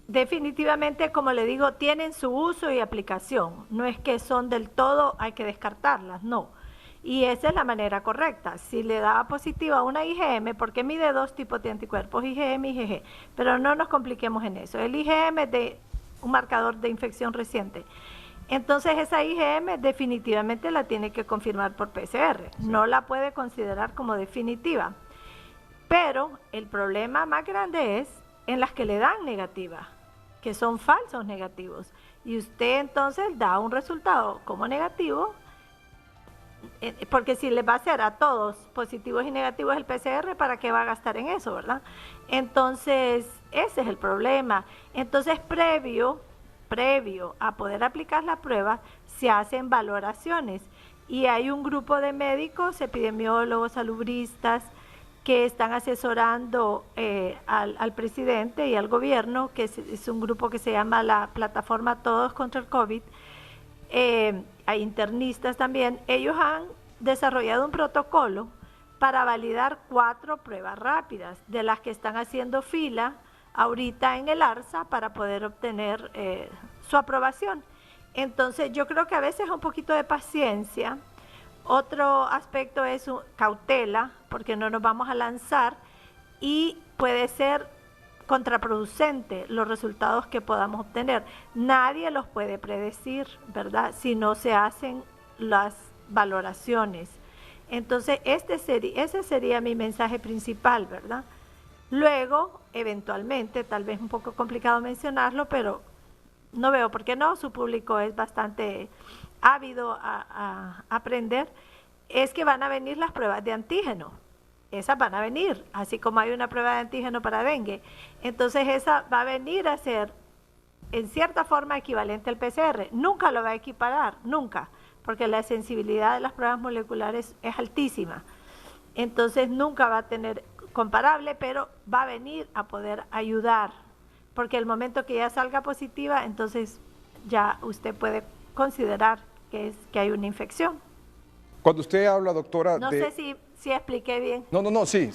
definitivamente, como le digo, tienen su uso y aplicación. No es que son del todo, hay que descartarlas, no. Y esa es la manera correcta. Si le da positiva una IgM, porque mide 2 tipos de anticuerpos, IgM y IgG, pero no nos compliquemos en eso. El IgM es de un marcador de infección reciente. Entonces esa IgM definitivamente la tiene que confirmar por PCR. No la puede considerar como definitiva. Pero el problema más grande es en las que le dan negativa, que son falsos negativos, y usted entonces da un resultado como negativo, porque si le va a hacer a todos positivos y negativos el PCR, ¿para qué va a gastar en eso, verdad? Entonces, ese es el problema. Entonces, previo a poder aplicar la prueba, se hacen valoraciones, y hay un grupo de médicos, epidemiólogos, salubristas, que están asesorando al presidente y al gobierno, que es un grupo que se llama la Plataforma Todos contra el COVID. Hay internistas también. Ellos han desarrollado un protocolo para validar 4 pruebas rápidas, de las que están haciendo fila ahorita en el ARSA para poder obtener su aprobación. Entonces, yo creo que a veces un poquito de paciencia. Otro aspecto es cautela, porque no nos vamos a lanzar y puede ser contraproducente los resultados que podamos obtener. Nadie los puede predecir, ¿verdad? Si no se hacen las valoraciones. Entonces, ese sería mi mensaje principal, ¿verdad? Luego, eventualmente, tal vez un poco complicado mencionarlo, pero no veo por qué no, su público es bastante ávido a aprender, es que van a venir las pruebas de antígeno. Esas van a venir, así como hay una prueba de antígeno para dengue. Entonces esa va a venir a ser en cierta forma equivalente al PCR. Nunca lo va a equiparar, nunca, porque la sensibilidad de las pruebas moleculares es altísima. Entonces nunca va a tener comparable, pero va a venir a poder ayudar, porque el momento que ya salga positiva, entonces ya usted puede considerar que hay una infección. Cuando usted habla, doctora, no sé si expliqué bien. No, sí,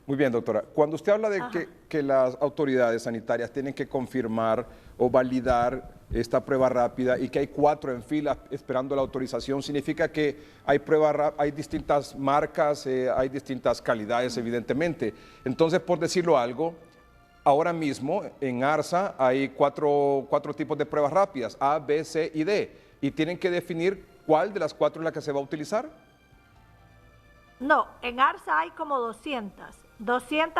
muy bien, doctora. Cuando usted habla de que las autoridades sanitarias tienen que confirmar o validar esta prueba rápida y que hay 4 en fila esperando la autorización, significa que hay distintas marcas, hay distintas calidades, evidentemente. Entonces, por decirlo algo, ahora mismo en ARSA hay 4 tipos de pruebas rápidas, A, B, C y D, y tienen que definir cuál de las 4 es la que se va a utilizar. No, en ARSA hay como 200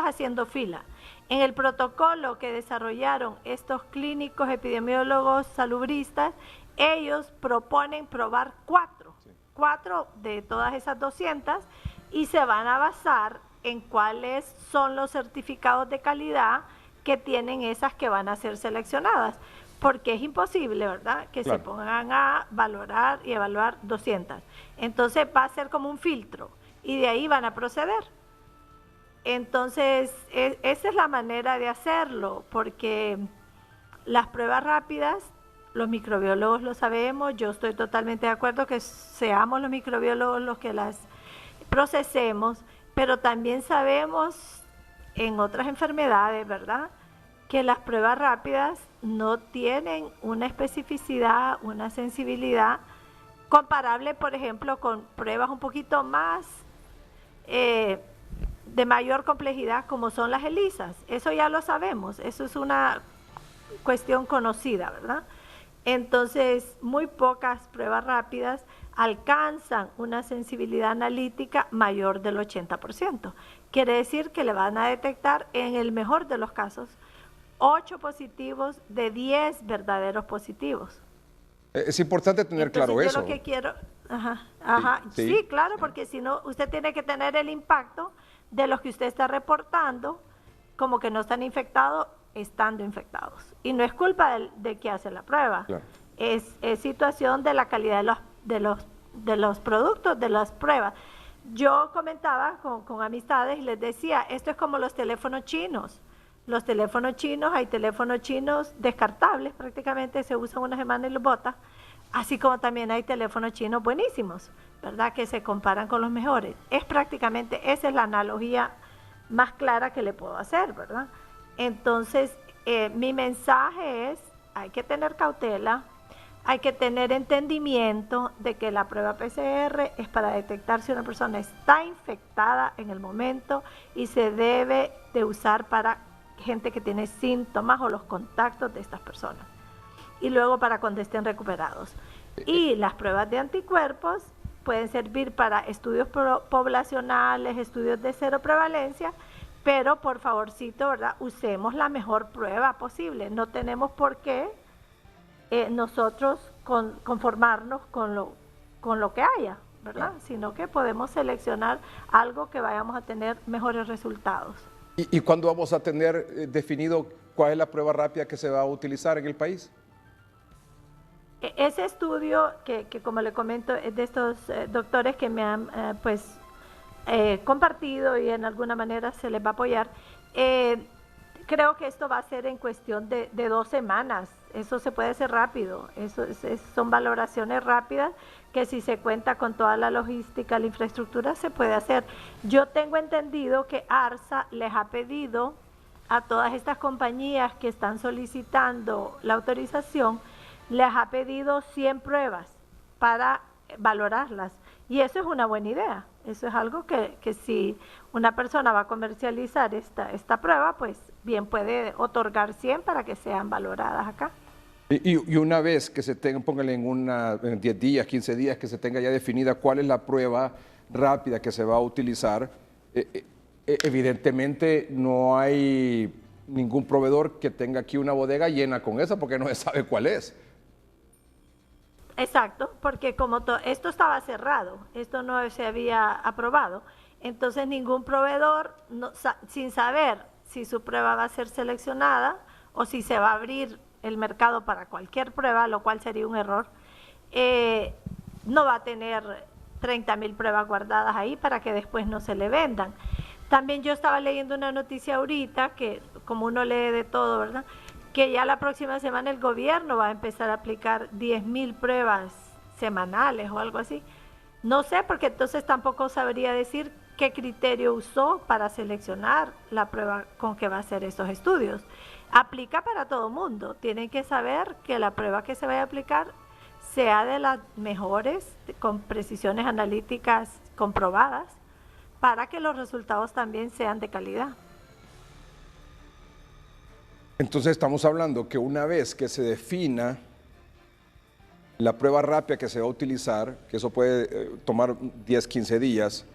haciendo fila. En el protocolo que desarrollaron estos clínicos, epidemiólogos, salubristas, ellos proponen probar 4 de todas esas 200, y se van a basar en cuáles son los certificados de calidad que tienen esas que van a ser seleccionadas, porque es imposible, ¿verdad?, que se pongan a valorar y evaluar 200. Entonces va a ser como un filtro, y de ahí van a proceder. Entonces, esa es la manera de hacerlo, porque las pruebas rápidas los microbiólogos lo sabemos, yo estoy totalmente de acuerdo que seamos los microbiólogos los que las procesemos, pero también sabemos en otras enfermedades, ¿verdad?, que las pruebas rápidas no tienen una especificidad, una sensibilidad comparable, por ejemplo, con pruebas un poquito más de mayor complejidad como son las ELISAs. Eso ya lo sabemos, eso es una cuestión conocida, ¿verdad? Entonces, muy pocas pruebas rápidas alcanzan una sensibilidad analítica mayor del 80%. Quiere decir que le van a detectar, en el mejor de los casos, 8 positivos de 10 verdaderos positivos. Es importante tener Entonces, claro eso. Yo lo que quiero, Sí. sí, claro, porque si no, usted tiene que tener el impacto de los que usted está reportando como que no están infectados, estando infectados. Y no es culpa de que hace la prueba, Claro. es situación de la calidad de los productos, de las pruebas. Yo comentaba con amistades y les decía, esto es como los teléfonos chinos. Los teléfonos chinos, hay teléfonos chinos descartables, prácticamente se usan una semana y los botan, así como también hay teléfonos chinos buenísimos, ¿verdad?, que se comparan con los mejores. Es prácticamente, esa es la analogía más clara que le puedo hacer, ¿verdad? Entonces, mi mensaje es, hay que tener cautela, hay que tener entendimiento de que la prueba PCR es para detectar si una persona está infectada en el momento y se debe de usar para gente que tiene síntomas o los contactos de estas personas. Y luego para cuando estén recuperados. Y las pruebas de anticuerpos pueden servir para estudios poblacionales, estudios de cero prevalencia, pero por favorcito, ¿verdad?, usemos la mejor prueba posible. No tenemos por qué nosotros conformarnos con lo que haya, ¿verdad? Sino que podemos seleccionar algo que vayamos a tener mejores resultados. ¿Y cuándo vamos a tener definido cuál es la prueba rápida que se va a utilizar en el país? Ese estudio que como le comento, es de estos doctores que me han compartido y en alguna manera se les va a apoyar, creo que esto va a ser en cuestión de 2 semanas. Eso se puede hacer rápido, son valoraciones rápidas que si se cuenta con toda la logística, la infraestructura, se puede hacer. Yo tengo entendido que ARSA les ha pedido a todas estas compañías que están solicitando la autorización, les ha pedido 100 pruebas para valorarlas. Y eso es una buena idea. Eso es algo que si una persona va a comercializar esta prueba, pues bien puede otorgar 100 para que sean valoradas acá. Y una vez que se tenga, póngale en 10 días, 15 días, que se tenga ya definida cuál es la prueba rápida que se va a utilizar, evidentemente no hay ningún proveedor que tenga aquí una bodega llena con esa porque no se sabe cuál es. Exacto, porque como esto estaba cerrado, esto no se había aprobado, entonces ningún proveedor, sin saber si su prueba va a ser seleccionada o si se va a abrir el mercado para cualquier prueba, lo cual sería un error, no va a tener 30,000 pruebas guardadas ahí para que después no se le vendan. También yo estaba leyendo una noticia ahorita, que como uno lee de todo, ¿verdad?, que ya la próxima semana el gobierno va a empezar a aplicar 10,000 pruebas semanales o algo así. No sé, porque entonces tampoco sabría decir qué criterio usó para seleccionar la prueba con que va a hacer esos estudios. Aplica para todo mundo. Tienen que saber que la prueba que se vaya a aplicar sea de las mejores, con precisiones analíticas comprobadas, para que los resultados también sean de calidad. Entonces estamos hablando que una vez que se defina la prueba rápida que se va a utilizar, que eso puede tomar 10, 15 días,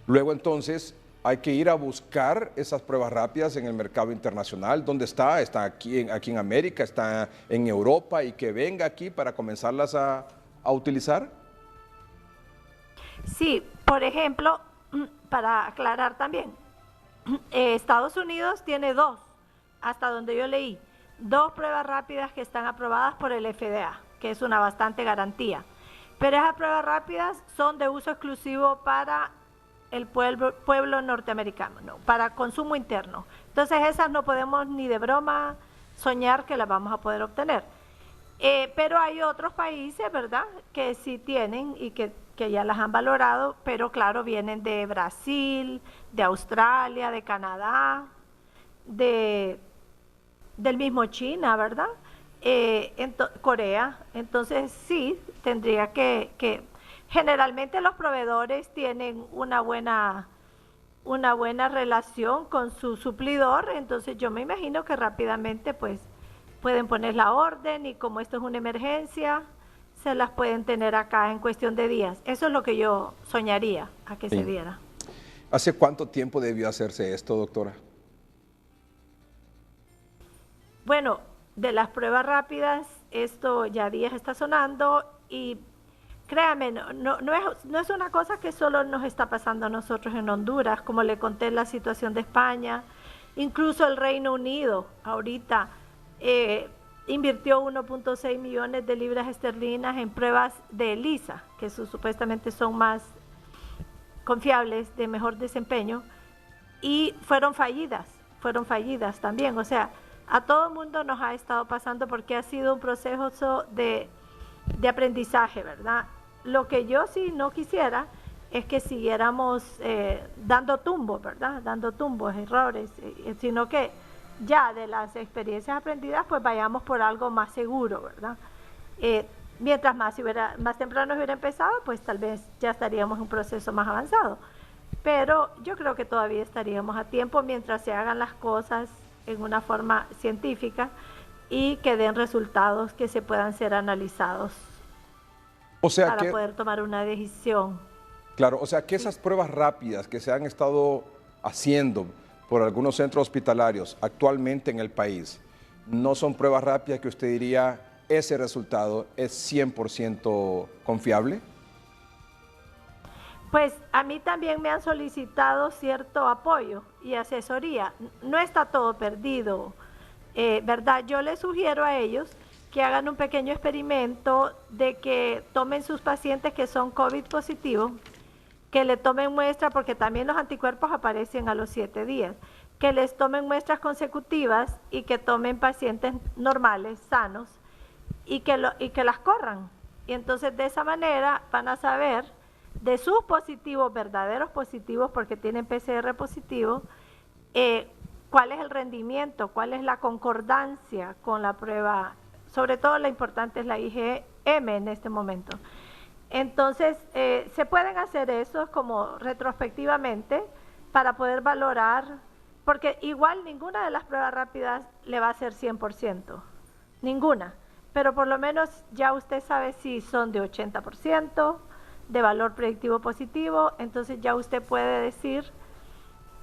luego entonces hay que ir a buscar esas pruebas rápidas en el mercado internacional. ¿Dónde está? Está aquí en América, está en Europa, y que venga aquí para comenzarlas a utilizar. Sí, por ejemplo, para aclarar también, Estados Unidos tiene 2. Hasta donde yo leí, 2 pruebas rápidas que están aprobadas por el FDA, que es una bastante garantía. Pero esas pruebas rápidas son de uso exclusivo para el pueblo norteamericano, no, para consumo interno. Entonces esas no podemos ni de broma soñar que las vamos a poder obtener. Pero hay otros países, ¿verdad?, que sí tienen y que ya las han valorado, pero claro, vienen de Brasil, de Australia, de Canadá, del mismo China, ¿verdad?, Corea. Entonces sí, tendría que generalmente los proveedores tienen una buena relación con su suplidor, entonces yo me imagino que rápidamente pues pueden poner la orden y como esto es una emergencia, se las pueden tener acá en cuestión de días. Eso es lo que yo soñaría a que se diera. ¿Hace cuánto tiempo debió hacerse esto, doctora? Bueno, de las pruebas rápidas, esto ya días está sonando y créame, no es una cosa que solo nos está pasando a nosotros en Honduras, como le conté la situación de España, incluso el Reino Unido ahorita invirtió 1.6 millones de libras esterlinas en pruebas de ELISA, que supuestamente son más confiables, de mejor desempeño, y fueron fallidas también. O sea, a todo el mundo nos ha estado pasando porque ha sido un proceso de aprendizaje, ¿verdad? Lo que yo sí no quisiera es que siguiéramos dando tumbos, ¿verdad? Dando tumbos, errores, sino que ya de las experiencias aprendidas pues vayamos por algo más seguro, ¿verdad? Mientras más temprano hubiera empezado, pues tal vez ya estaríamos en un proceso más avanzado. Pero yo creo que todavía estaríamos a tiempo mientras se hagan las cosas en una forma científica y que den resultados que se puedan ser analizados para poder tomar una decisión. Claro, o sea que esas pruebas rápidas que se han estado haciendo por algunos centros hospitalarios actualmente en el país, no son pruebas rápidas que usted diría ese resultado es 100% confiable. Pues a mí también me han solicitado cierto apoyo y asesoría. No está todo perdido, ¿verdad? Yo les sugiero a ellos que hagan un pequeño experimento de que tomen sus pacientes que son COVID positivos, que le tomen muestras, porque también los anticuerpos aparecen a los 7 días, que les tomen muestras consecutivas y que tomen pacientes normales, sanos, y que las corran. Y entonces de esa manera van a saber de sus positivos, verdaderos positivos, porque tienen PCR positivo, cuál es el rendimiento, cuál es la concordancia con la prueba. Sobre todo lo importante es la IgM en este momento. Entonces, se pueden hacer eso como retrospectivamente para poder valorar, porque igual ninguna de las pruebas rápidas le va a ser 100%, ninguna, pero por lo menos ya usted sabe si son de 80% de valor predictivo positivo, entonces ya usted puede decir,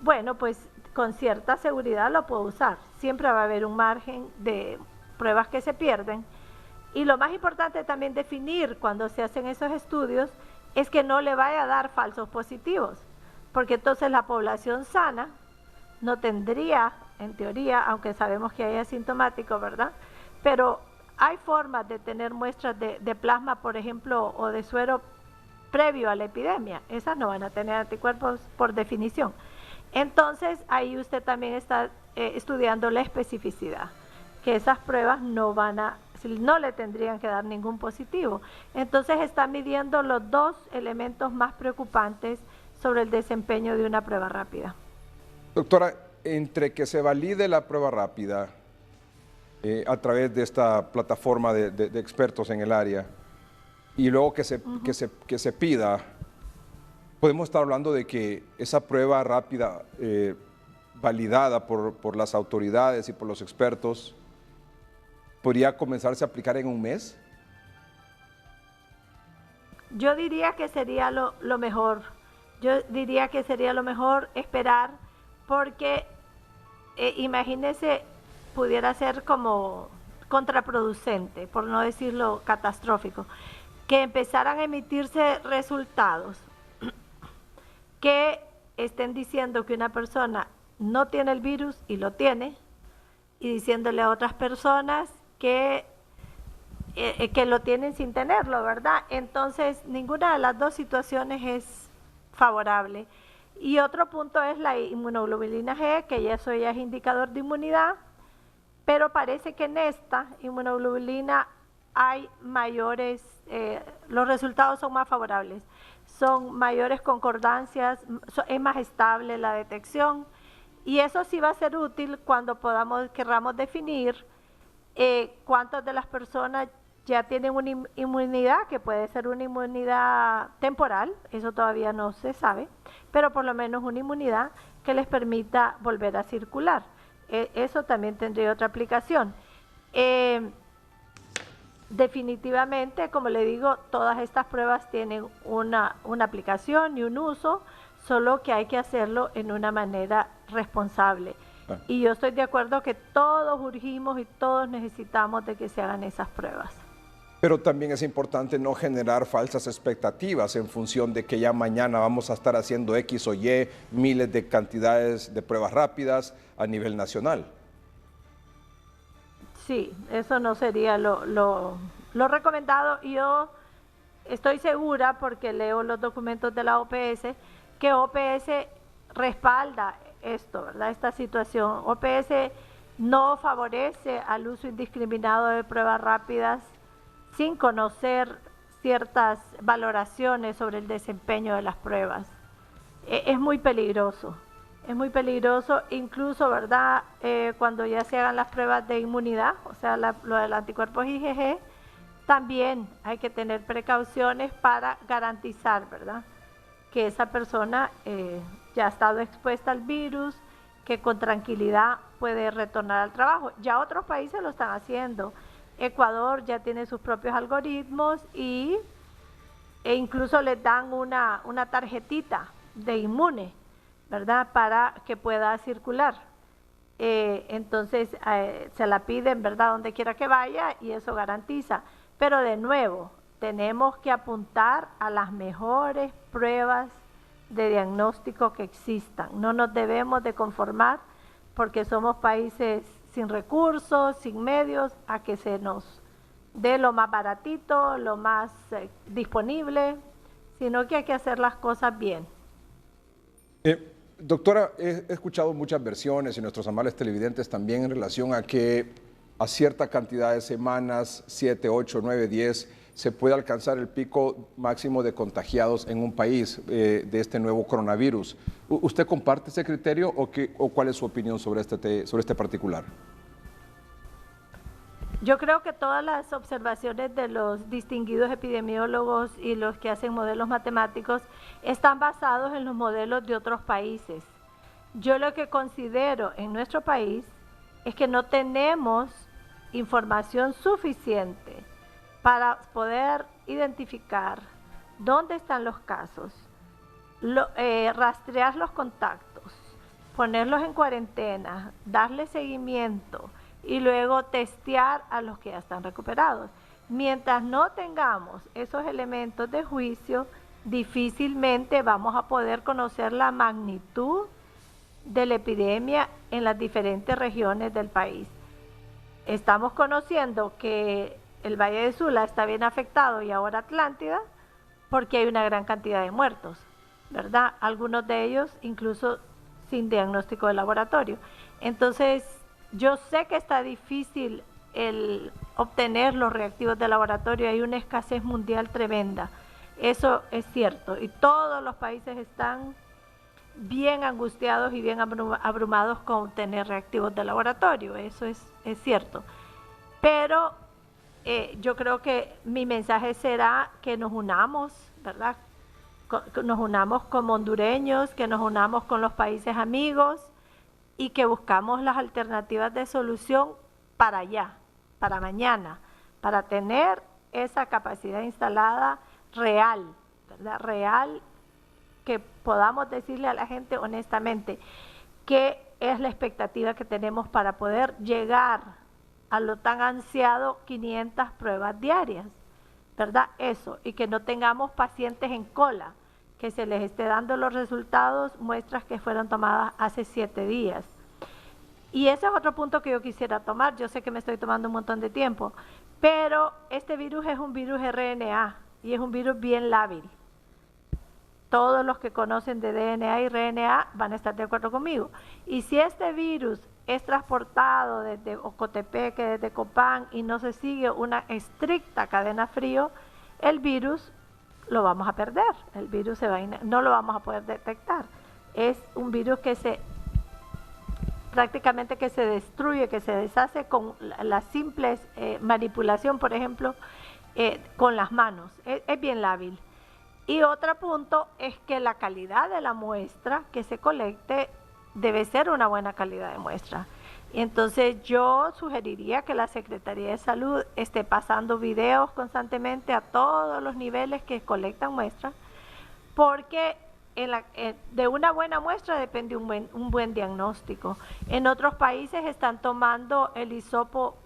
bueno, pues con cierta seguridad lo puedo usar. Siempre va a haber un margen de pruebas que se pierden. Y lo más importante también definir cuando se hacen esos estudios es que no le vaya a dar falsos positivos, porque entonces la población sana no tendría, en teoría, aunque sabemos que hay asintomáticos, ¿verdad? Pero hay formas de tener muestras de plasma, por ejemplo, o de suero previo a la epidemia. Esas no van a tener anticuerpos por definición. Entonces, ahí usted también está estudiando la especificidad, que esas pruebas no le tendrían que dar ningún positivo. Entonces está midiendo los dos elementos más preocupantes sobre el desempeño de una prueba rápida. Doctora, entre que se valide la prueba rápida a través de esta plataforma de expertos en el área y luego que se pida, podemos estar hablando de que esa prueba rápida validada por las autoridades y por los expertos podría comenzarse a aplicar en un mes. Yo diría que sería lo mejor. Yo diría que sería lo mejor esperar, porque imagínese, pudiera ser como contraproducente, por no decirlo catastrófico, que empezaran a emitirse resultados que estén diciendo que una persona no tiene el virus y lo tiene, y diciéndole a otras personas que lo tienen sin tenerlo, ¿verdad? Entonces, ninguna de las dos situaciones es favorable. Y otro punto es la inmunoglobulina G, que eso ya es indicador de inmunidad, pero parece que en esta inmunoglobulina hay mayores, los resultados son más favorables, son mayores concordancias, es más estable la detección, y eso sí va a ser útil cuando querramos definir cuántas de las personas ya tienen una inmunidad, que puede ser una inmunidad temporal, eso todavía no se sabe, pero por lo menos una inmunidad que les permita volver a circular. Eso también tendría otra aplicación. Definitivamente, como le digo, todas estas pruebas tienen una aplicación y un uso, solo que hay que hacerlo en una manera responsable. Y yo estoy de acuerdo que todos urgimos y todos necesitamos de que se hagan esas pruebas. Pero también es importante no generar falsas expectativas en función de que ya mañana vamos a estar haciendo X o Y miles de cantidades de pruebas rápidas a nivel nacional. Sí, eso no sería lo recomendado. Yo estoy segura, porque leo los documentos de la OPS, que OPS respalda esto, ¿verdad? Esta situación. OPS no favorece al uso indiscriminado de pruebas rápidas sin conocer ciertas valoraciones sobre el desempeño de las pruebas. Es muy peligroso. Es muy peligroso, incluso, ¿verdad? Cuando ya se hagan las pruebas de inmunidad, o sea, lo del anticuerpos IgG, también hay que tener precauciones para garantizar, ¿verdad?, que esa persona ya ha estado expuesta al virus, que con tranquilidad puede retornar al trabajo. Ya otros países lo están haciendo. Ecuador ya tiene sus propios algoritmos e incluso les dan una tarjetita de inmune, ¿verdad?, para que pueda circular. Entonces se la piden, ¿verdad?, donde quiera que vaya, y eso garantiza. Pero de nuevo, tenemos que apuntar a las mejores pruebas de diagnóstico que existan. No nos debemos de conformar, porque somos países sin recursos, sin medios, a que se nos dé lo más baratito, lo más disponible, sino que hay que hacer las cosas bien. Doctora, he escuchado muchas versiones y nuestros amables televidentes también en relación a que a cierta cantidad de semanas, 7, 8, 9, 10, se puede alcanzar el pico máximo de contagiados en un país de este nuevo coronavirus. ¿Usted comparte ese criterio o cuál es su opinión sobre este particular? Yo creo que todas las observaciones de los distinguidos epidemiólogos y los que hacen modelos matemáticos están basados en los modelos de otros países. Yo lo que considero en nuestro país es que no tenemos información suficiente para poder identificar dónde están los casos, rastrear los contactos, ponerlos en cuarentena, darle seguimiento y luego testear a los que ya están recuperados. Mientras no tengamos esos elementos de juicio, difícilmente vamos a poder conocer la magnitud de la epidemia en las diferentes regiones del país. Estamos conociendo que el Valle de Sula está bien afectado y ahora Atlántida, porque hay una gran cantidad de muertos, ¿verdad? Algunos de ellos incluso sin diagnóstico de laboratorio. Entonces, yo sé que está difícil el obtener los reactivos de laboratorio, hay una escasez mundial tremenda, eso es cierto, y todos los países están bien angustiados y bien abrumados con obtener reactivos de laboratorio, eso es cierto. Pero yo creo que mi mensaje será que nos unamos, ¿verdad? Nos unamos como hondureños, que nos unamos con los países amigos y que buscamos las alternativas de solución para allá, para mañana, para tener esa capacidad instalada real, ¿verdad? Real, que podamos decirle a la gente honestamente qué es la expectativa que tenemos para poder llegar a lo tan ansiado 500 pruebas diarias, ¿verdad? Eso, y que no tengamos pacientes en cola, que se les esté dando los resultados, muestras que fueron tomadas hace 7 días. Y ese es otro punto que yo quisiera tomar. Yo sé que me estoy tomando un montón de tiempo, pero este virus es un virus RNA y es un virus bien lábil. Todos los que conocen de DNA y RNA van a estar de acuerdo conmigo. Y si este virus es transportado desde Ocotepeque, desde Copán, y no se sigue una estricta cadena frío, el virus lo vamos a perder, el virus no lo vamos a poder detectar. Es un virus que prácticamente que se destruye, que se deshace con la simple manipulación, por ejemplo, con las manos. Es bien lábil. Y otro punto es que la calidad de la muestra que se colecte debe ser una buena calidad de muestra. Y entonces yo sugeriría que la Secretaría de Salud esté pasando videos constantemente a todos los niveles que colectan muestras, porque de una buena muestra depende un buen diagnóstico. En otros países están tomando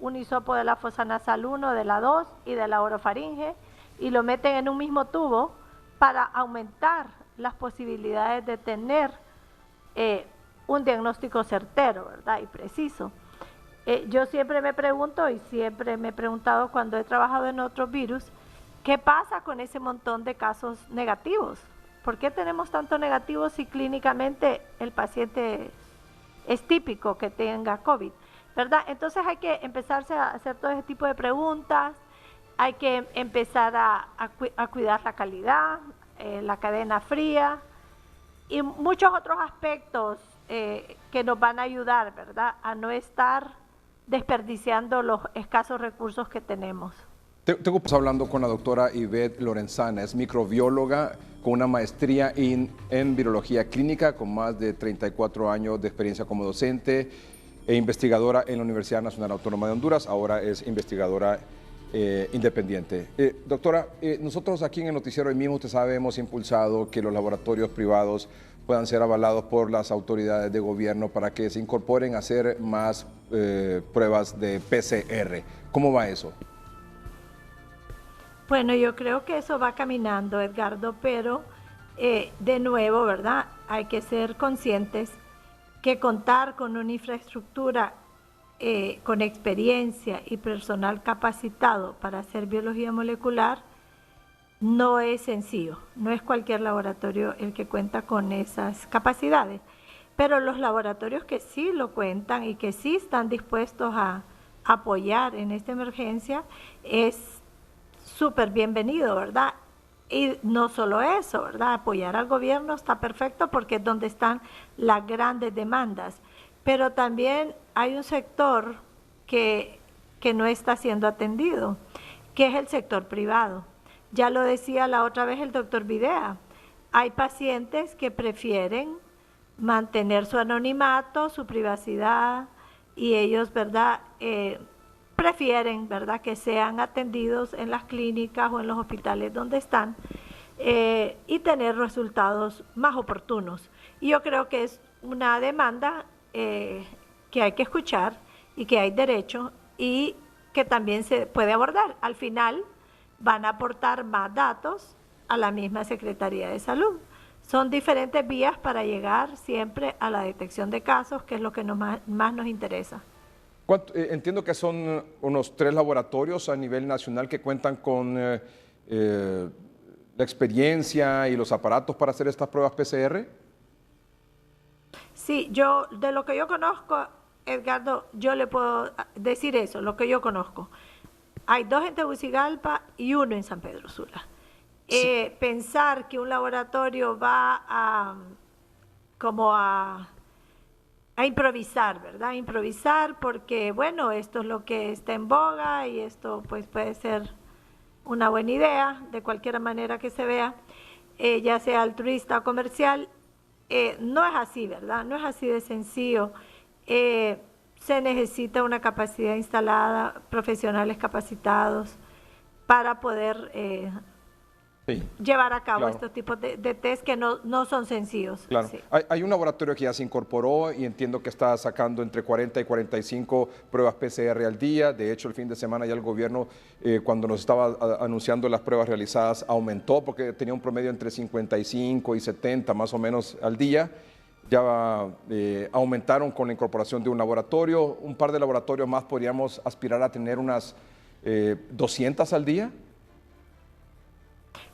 un hisopo de la fosa nasal 1, de la 2 y de la orofaringe, y lo meten en un mismo tubo para aumentar las posibilidades de tener un diagnóstico certero, ¿verdad? Y preciso. Yo siempre me pregunto, y siempre me he preguntado cuando he trabajado en otros virus, ¿qué pasa con ese montón de casos negativos? ¿Por qué tenemos tanto negativo si clínicamente el paciente es típico que tenga COVID? ¿Verdad? Entonces hay que empezarse a hacer todo ese tipo de preguntas, hay que empezar a cuidar la calidad, la cadena fría y muchos otros aspectos que nos van a ayudar, ¿verdad?, a no estar desperdiciando los escasos recursos que tenemos. Tengo hablando con la doctora Ivette Lorenzana, es microbióloga con una maestría en virología clínica, con más de 34 años de experiencia como docente e investigadora en la Universidad Nacional Autónoma de Honduras, ahora es investigadora independiente. Doctora, nosotros aquí en el noticiero hoy mismo, usted sabe, hemos impulsado que los laboratorios privados puedan ser avalados por las autoridades de gobierno para que se incorporen a hacer más pruebas de PCR. ¿Cómo va eso? Bueno, yo creo que eso va caminando, Edgardo, pero de nuevo, ¿verdad? Hay que ser conscientes que contar con una infraestructura con experiencia y personal capacitado para hacer biología molecular no es sencillo. No es cualquier laboratorio el que cuenta con esas capacidades, pero los laboratorios que sí lo cuentan y que sí están dispuestos a apoyar en esta emergencia es súper bienvenido, ¿verdad? Y no solo eso, ¿verdad? Apoyar al gobierno está perfecto porque es donde están las grandes demandas, pero también hay un sector que no está siendo atendido, que es el sector privado. Ya lo decía la otra vez el doctor Videa, hay pacientes que prefieren mantener su anonimato, su privacidad, y ellos, ¿verdad?, prefieren, ¿verdad?, que sean atendidos en las clínicas o en los hospitales donde están y tener resultados más oportunos. Y yo creo que es una demanda que hay que escuchar y que hay derecho y que también se puede abordar. Al final van a aportar más datos a la misma Secretaría de Salud. Son diferentes vías para llegar siempre a la detección de casos, que es lo que más nos interesa. Entiendo que son unos 3 laboratorios a nivel nacional que cuentan con la experiencia y los aparatos para hacer estas pruebas PCR. Sí, de lo que yo conozco, Edgardo, yo le puedo decir eso, lo que yo conozco. Hay 2 en Tegucigalpa y 1 en San Pedro Sula. Sí. Pensar que un laboratorio va a improvisar, ¿verdad? Improvisar porque, bueno, esto es lo que está en boga y esto pues puede ser una buena idea, de cualquier manera que se vea, ya sea altruista o comercial. No es así, ¿verdad? No es así de sencillo. Se necesita una capacidad instalada, profesionales capacitados para poder llevar a cabo estos tipos de test que no son sencillos. Claro. Sí. Hay un laboratorio que ya se incorporó y entiendo que está sacando entre 40 y 45 pruebas PCR al día. De hecho, el fin de semana ya el gobierno, cuando nos estaba anunciando las pruebas realizadas, aumentó porque tenía un promedio entre 55 y 70 más o menos al día. Ya aumentaron con la incorporación de un laboratorio. Un par de laboratorios más podríamos aspirar a tener unas 200 al día.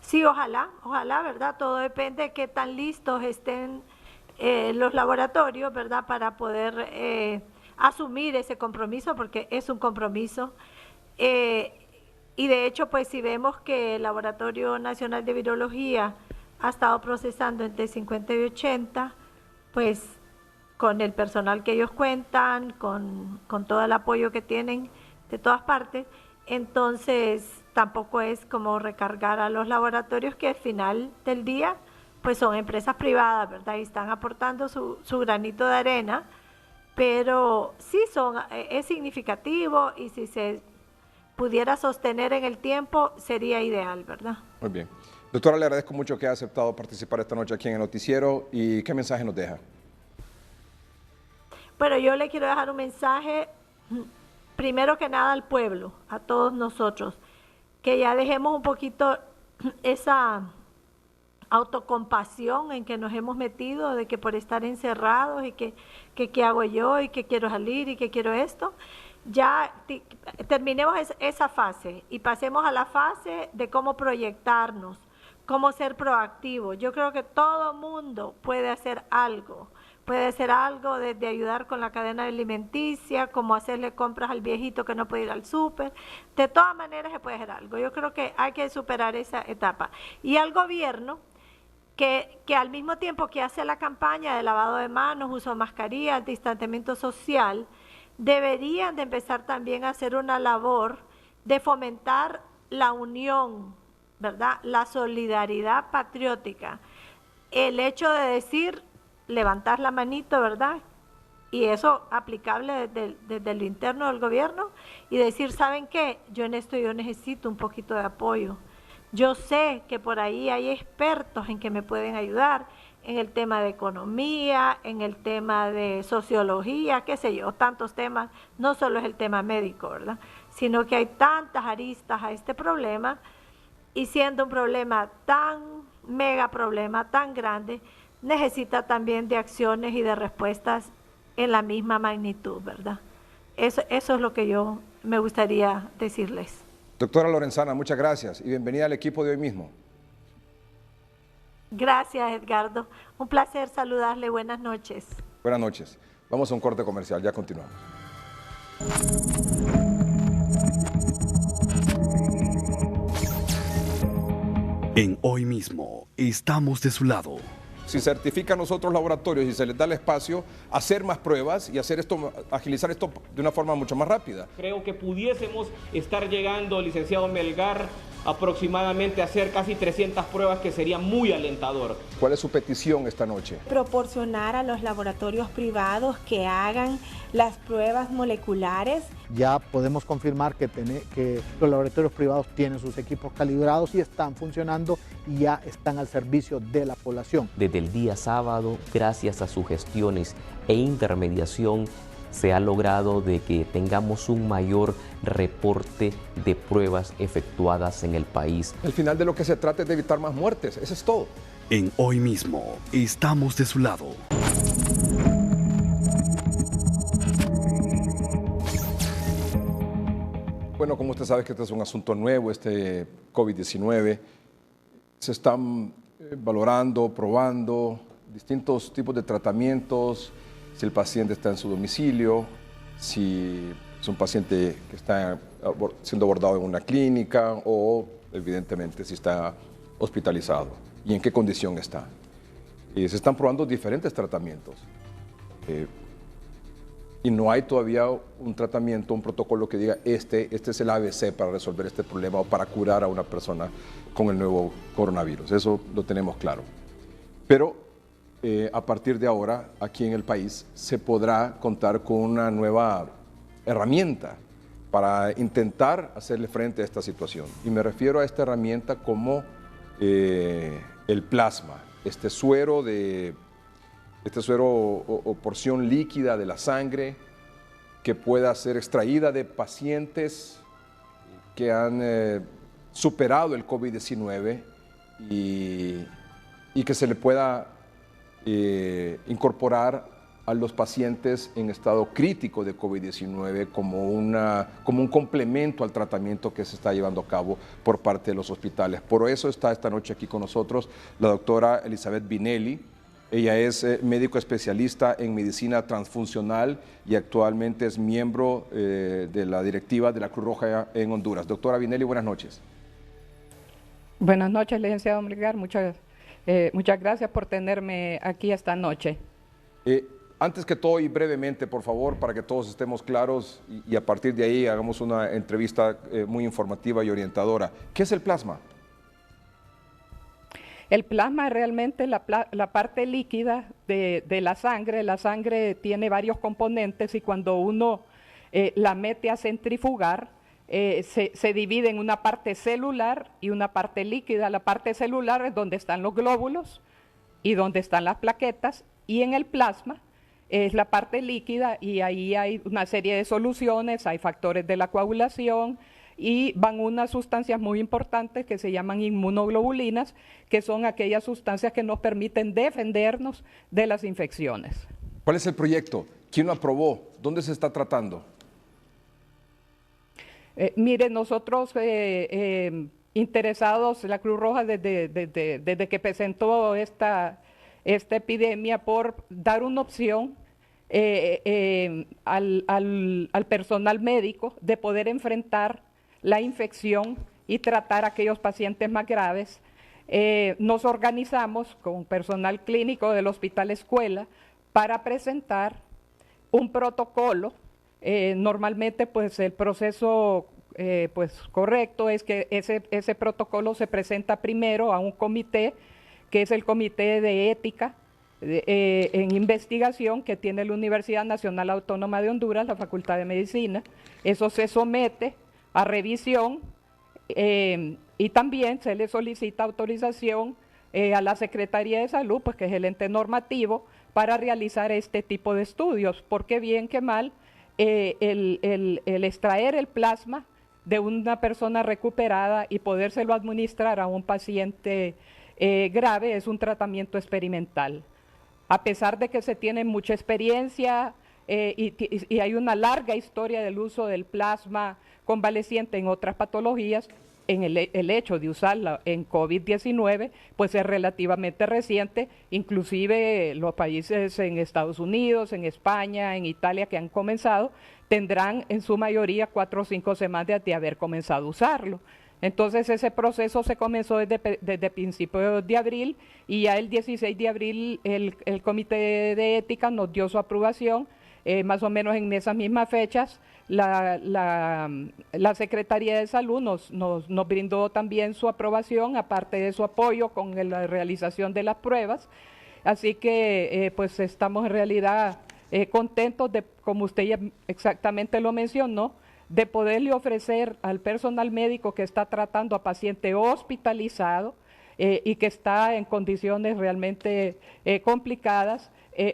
Sí, ojalá, ¿verdad? Todo depende de qué tan listos estén los laboratorios, ¿verdad? Para poder asumir ese compromiso, porque es un compromiso. Y de hecho, pues si vemos que el Laboratorio Nacional de Virología ha estado procesando entre 50 y 80, pues con el personal que ellos cuentan, con todo el apoyo que tienen de todas partes, entonces tampoco es como recargar a los laboratorios que al final del día pues son empresas privadas, ¿verdad? Y están aportando su granito de arena, pero sí es significativo, y si se pudiera sostener en el tiempo sería ideal, ¿verdad? Muy bien. Doctora, le agradezco mucho que haya aceptado participar esta noche aquí en el noticiero. ¿Y qué mensaje nos deja? Bueno, yo le quiero dejar un mensaje, primero que nada al pueblo, a todos nosotros, que ya dejemos un poquito esa autocompasión en que nos hemos metido, de que por estar encerrados y que qué hago yo y que quiero salir y que quiero esto. Ya terminemos esa fase y pasemos a la fase de cómo proyectarnos, cómo ser proactivos. Yo creo que todo mundo puede hacer algo desde ayudar con la cadena alimenticia, como hacerle compras al viejito que no puede ir al súper. De todas maneras se puede hacer algo. Yo creo que hay que superar esa etapa. Y al gobierno, que al mismo tiempo que hace la campaña de lavado de manos, uso de mascarillas, distanciamiento social, deberían de empezar también a hacer una labor de fomentar la unión, ¿verdad? La solidaridad patriótica. El hecho de decir, levantar la manito, ¿verdad? Y eso aplicable desde lo interno del gobierno, y decir, ¿saben qué? Yo en esto yo necesito un poquito de apoyo. Yo sé que por ahí hay expertos en que me pueden ayudar en el tema de economía, en el tema de sociología, qué sé yo, tantos temas, no solo es el tema médico, ¿verdad? Sino que hay tantas aristas a este problema, y siendo un problema mega problema, tan grande, necesita también de acciones y de respuestas en la misma magnitud, ¿verdad? Eso es lo que yo me gustaría decirles. Doctora Lorenzana, muchas gracias y bienvenida al equipo de hoy mismo. Gracias, Edgardo. Un placer saludarle. Buenas noches. Buenas noches. Vamos a un corte comercial, ya continuamos. En Hoy Mismo, estamos de su lado. Si certifican los otros laboratorios y se les da el espacio, hacer más pruebas y hacer esto, agilizar esto de una forma mucho más rápida. Creo que pudiésemos estar llegando, licenciado Melgar, aproximadamente a hacer casi 300 pruebas, que sería muy alentador. ¿Cuál es su petición esta noche? Proporcionar a los laboratorios privados que hagan las pruebas moleculares. Ya podemos confirmar que los laboratorios privados tienen sus equipos calibrados y están funcionando y ya están al servicio de la población. Desde el día sábado, gracias a sus gestiones e intermediación, se ha logrado de que tengamos un mayor reporte de pruebas efectuadas en el país. Al final de lo que se trata es de evitar más muertes, eso es todo. En Hoy Mismo, estamos de su lado. Bueno, como usted sabe que este es un asunto nuevo, este COVID-19, se están valorando, probando distintos tipos de tratamientos, si el paciente está en su domicilio, si es un paciente que está siendo abordado en una clínica o, evidentemente, si está hospitalizado y en qué condición está. Se están probando diferentes tratamientos y no hay todavía un tratamiento, un protocolo que diga este es el ABC para resolver este problema o para curar a una persona con el nuevo coronavirus. Eso lo tenemos claro. Pero a partir de ahora, aquí en el país, se podrá contar con una nueva herramienta para intentar hacerle frente a esta situación. Y me refiero a esta herramienta como el plasma, este suero o porción líquida de la sangre que pueda ser extraída de pacientes que han superado el COVID-19 y que se le pueda incorporar a los pacientes en estado crítico de COVID-19 como un complemento al tratamiento que se está llevando a cabo por parte de los hospitales. Por eso está esta noche aquí con nosotros la doctora Elizabeth Binelli, Ella es médico especialista en medicina transfuncional y actualmente es miembro de la directiva de la Cruz Roja en Honduras. Doctora Vinelli, buenas noches. Buenas noches, licenciado Melgar. Muchas gracias por tenerme aquí esta noche. Antes que todo y brevemente, por favor, para que todos estemos claros y a partir de ahí hagamos una entrevista muy informativa y orientadora. ¿Qué es el plasma? El plasma es realmente la parte líquida de la sangre. La sangre tiene varios componentes y cuando uno la mete a centrifugar, se divide en una parte celular y una parte líquida. La parte celular es donde están los glóbulos y donde están las plaquetas, y en el plasma es la parte líquida y ahí hay una serie de soluciones, hay factores de la coagulación y van unas sustancias muy importantes que se llaman inmunoglobulinas, que son aquellas sustancias que nos permiten defendernos de las infecciones. ¿Cuál es el proyecto? ¿Quién lo aprobó? ¿Dónde se está tratando? Mire, nosotros interesados, la Cruz Roja, desde que presentó esta epidemia, por dar una opción al personal médico de poder enfrentar la infección y tratar a aquellos pacientes más graves. Nos organizamos con personal clínico del Hospital Escuela para presentar un protocolo. Normalmente pues el proceso pues correcto es que ese protocolo se presenta primero a un comité, que es el Comité de Ética en Investigación que tiene la Universidad Nacional Autónoma de Honduras, la Facultad de Medicina. Eso se somete a revisión y también se le solicita autorización a la Secretaría de Salud, pues que es el ente normativo, para realizar este tipo de estudios, porque bien que mal el extraer el plasma de una persona recuperada y podérselo administrar a un paciente grave es un tratamiento experimental. A pesar de que se tiene mucha experiencia y hay una larga historia del uso del plasma convaleciente en otras patologías, en el hecho de usarla en COVID-19 pues es relativamente reciente. Inclusive los países en Estados Unidos, en España, en Italia que han comenzado, tendrán en su mayoría 4 o 5 semanas de haber comenzado a usarlo. Entonces ese proceso se comenzó desde principios de abril y ya el 16 de abril el Comité de Ética nos dio su aprobación. Más o menos en esas mismas fechas la Secretaría de Salud nos brindó también su aprobación, aparte de su apoyo con la realización de las pruebas. Así que pues estamos en realidad contentos de, como usted ya exactamente lo mencionó, de poderle ofrecer al personal médico que está tratando a paciente hospitalizado y que está en condiciones realmente complicadas,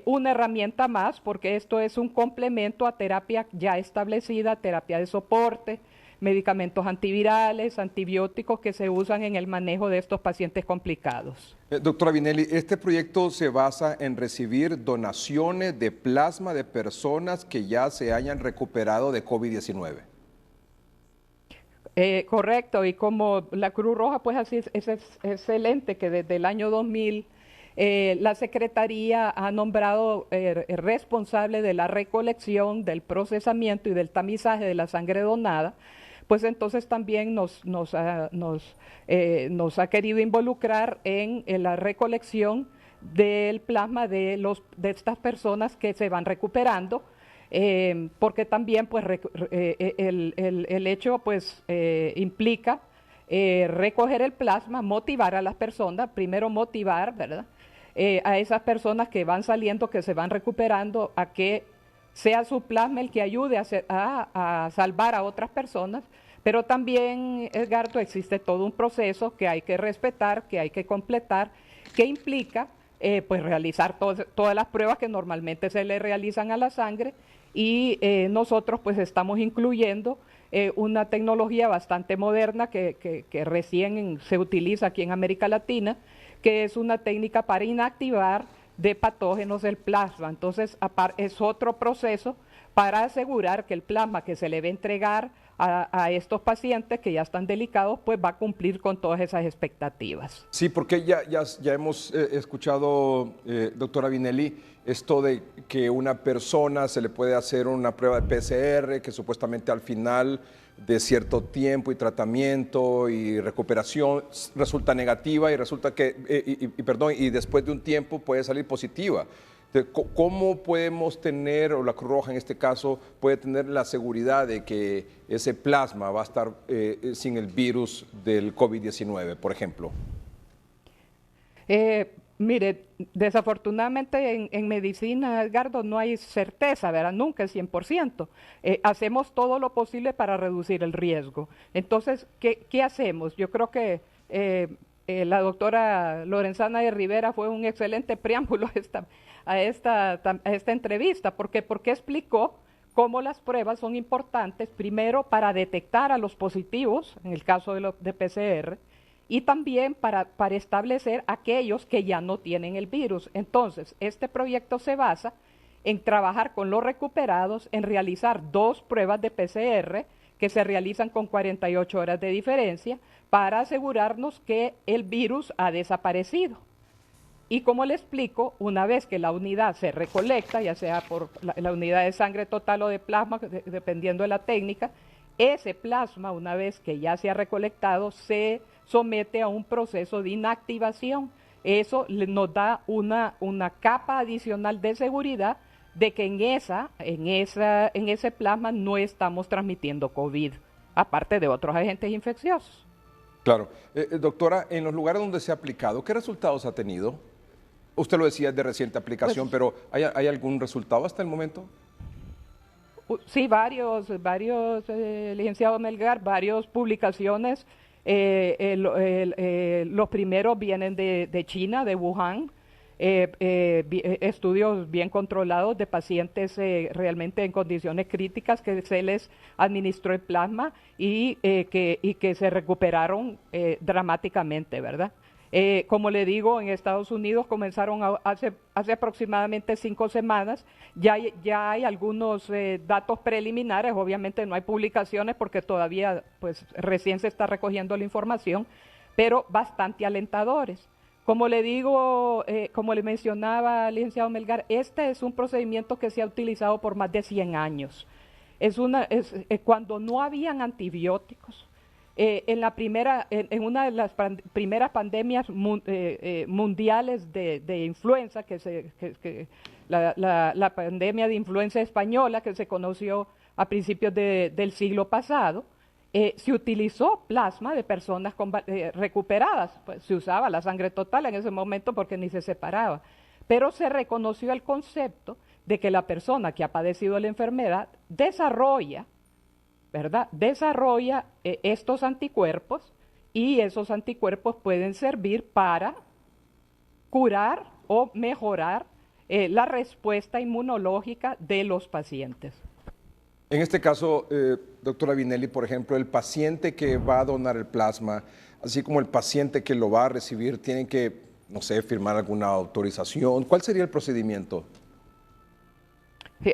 una herramienta más, porque esto es un complemento a terapia ya establecida, terapia de soporte, medicamentos antivirales, antibióticos que se usan en el manejo de estos pacientes complicados. Doctora Vinelli, este proyecto se basa en recibir donaciones de plasma de personas que ya se hayan recuperado de COVID-19. Correcto, y como la Cruz Roja, pues así es excelente que desde el año 2000 la Secretaría ha nombrado responsable de la recolección, del procesamiento y del tamizaje de la sangre donada, pues entonces también nos ha querido involucrar en la recolección del plasma de estas personas que se van recuperando, porque también pues el hecho pues implica recoger el plasma, motivar a las personas, primero motivar, ¿verdad?, a esas personas que van saliendo, que se van recuperando, a que sea su plasma el que ayude a salvar a otras personas. Pero también, Edgardo, existe todo un proceso que hay que respetar, que hay que completar, que implica pues realizar todas las pruebas que normalmente se le realizan a la sangre, y nosotros pues estamos incluyendo una tecnología bastante moderna que recién se utiliza aquí en América Latina, que es una técnica para inactivar de patógenos del plasma. Entonces es otro proceso para asegurar que el plasma que se le va a entregar a estos pacientes que ya están delicados, pues va a cumplir con todas esas expectativas. Sí, porque ya hemos escuchado, doctora Vinelli, esto de que una persona se le puede hacer una prueba de PCR que supuestamente al final de cierto tiempo y tratamiento y recuperación resulta negativa y resulta que, y después de un tiempo puede salir positiva. ¿Cómo podemos tener, o la Cruz Roja en este caso, puede tener la seguridad de que ese plasma va a estar sin el virus del COVID-19, por ejemplo? Mire, desafortunadamente en medicina, Edgardo, no hay certeza, ¿verdad? Nunca es 100%. Hacemos todo lo posible para reducir el riesgo. Entonces, ¿qué hacemos? Yo creo que la doctora Lorenzana de Rivera fue un excelente preámbulo a esta entrevista, porque explicó cómo las pruebas son importantes, primero para detectar a los positivos, en el caso de PCR, y también para establecer aquellos que ya no tienen el virus. Entonces, este proyecto se basa en trabajar con los recuperados, en realizar 2 pruebas de PCR que se realizan con 48 horas de diferencia para asegurarnos que el virus ha desaparecido. Y como le explico, una vez que la unidad se recolecta, ya sea por la unidad de sangre total o de plasma, dependiendo de la técnica, ese plasma, una vez que ya se ha recolectado, se somete a un proceso de inactivación. Eso nos da una capa adicional de seguridad de que en ese plasma no estamos transmitiendo COVID, aparte de otros agentes infecciosos. Claro. Doctora, en los lugares donde se ha aplicado, ¿qué resultados ha tenido? Usted lo decía, es de reciente aplicación, pero ¿hay algún resultado hasta el momento? Sí, varios, licenciado Melgar, varias publicaciones. Los primeros vienen de China, de Wuhan, estudios bien controlados de pacientes realmente en condiciones críticas que se les administró el plasma y que se recuperaron dramáticamente, ¿verdad? Como le digo, en Estados Unidos comenzaron hace aproximadamente 5 semanas, ya hay algunos datos preliminares, obviamente no hay publicaciones porque todavía pues recién se está recogiendo la información, pero bastante alentadores. Como le digo, como le mencionaba el licenciado Melgar, este es un procedimiento que se ha utilizado por más de 100 años. Cuando no habían antibióticos, en una de las primeras pandemias mundiales de influenza, la pandemia de influenza española que se conoció a principios del siglo pasado, se utilizó plasma de personas recuperadas, pues se usaba la sangre total en ese momento porque ni se separaba, pero se reconoció el concepto de que la persona que ha padecido la enfermedad desarrolla estos anticuerpos, y esos anticuerpos pueden servir para curar o mejorar la respuesta inmunológica de los pacientes. En este caso, doctora Vinelli, por ejemplo, el paciente que va a donar el plasma, así como el paciente que lo va a recibir, tienen que, no sé, firmar alguna autorización. ¿Cuál sería el procedimiento?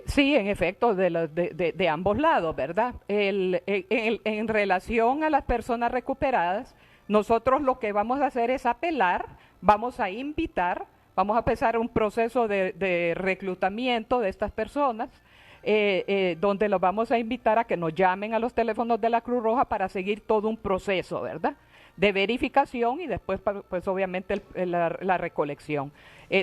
Sí, en efecto, de ambos lados, ¿verdad? En relación a las personas recuperadas, nosotros lo que vamos a hacer es apelar, vamos a invitar, vamos a empezar un proceso de reclutamiento de estas personas, donde los vamos a invitar a que nos llamen a los teléfonos de la Cruz Roja para seguir todo un proceso, ¿verdad?, de verificación y después, pues obviamente, la recolección.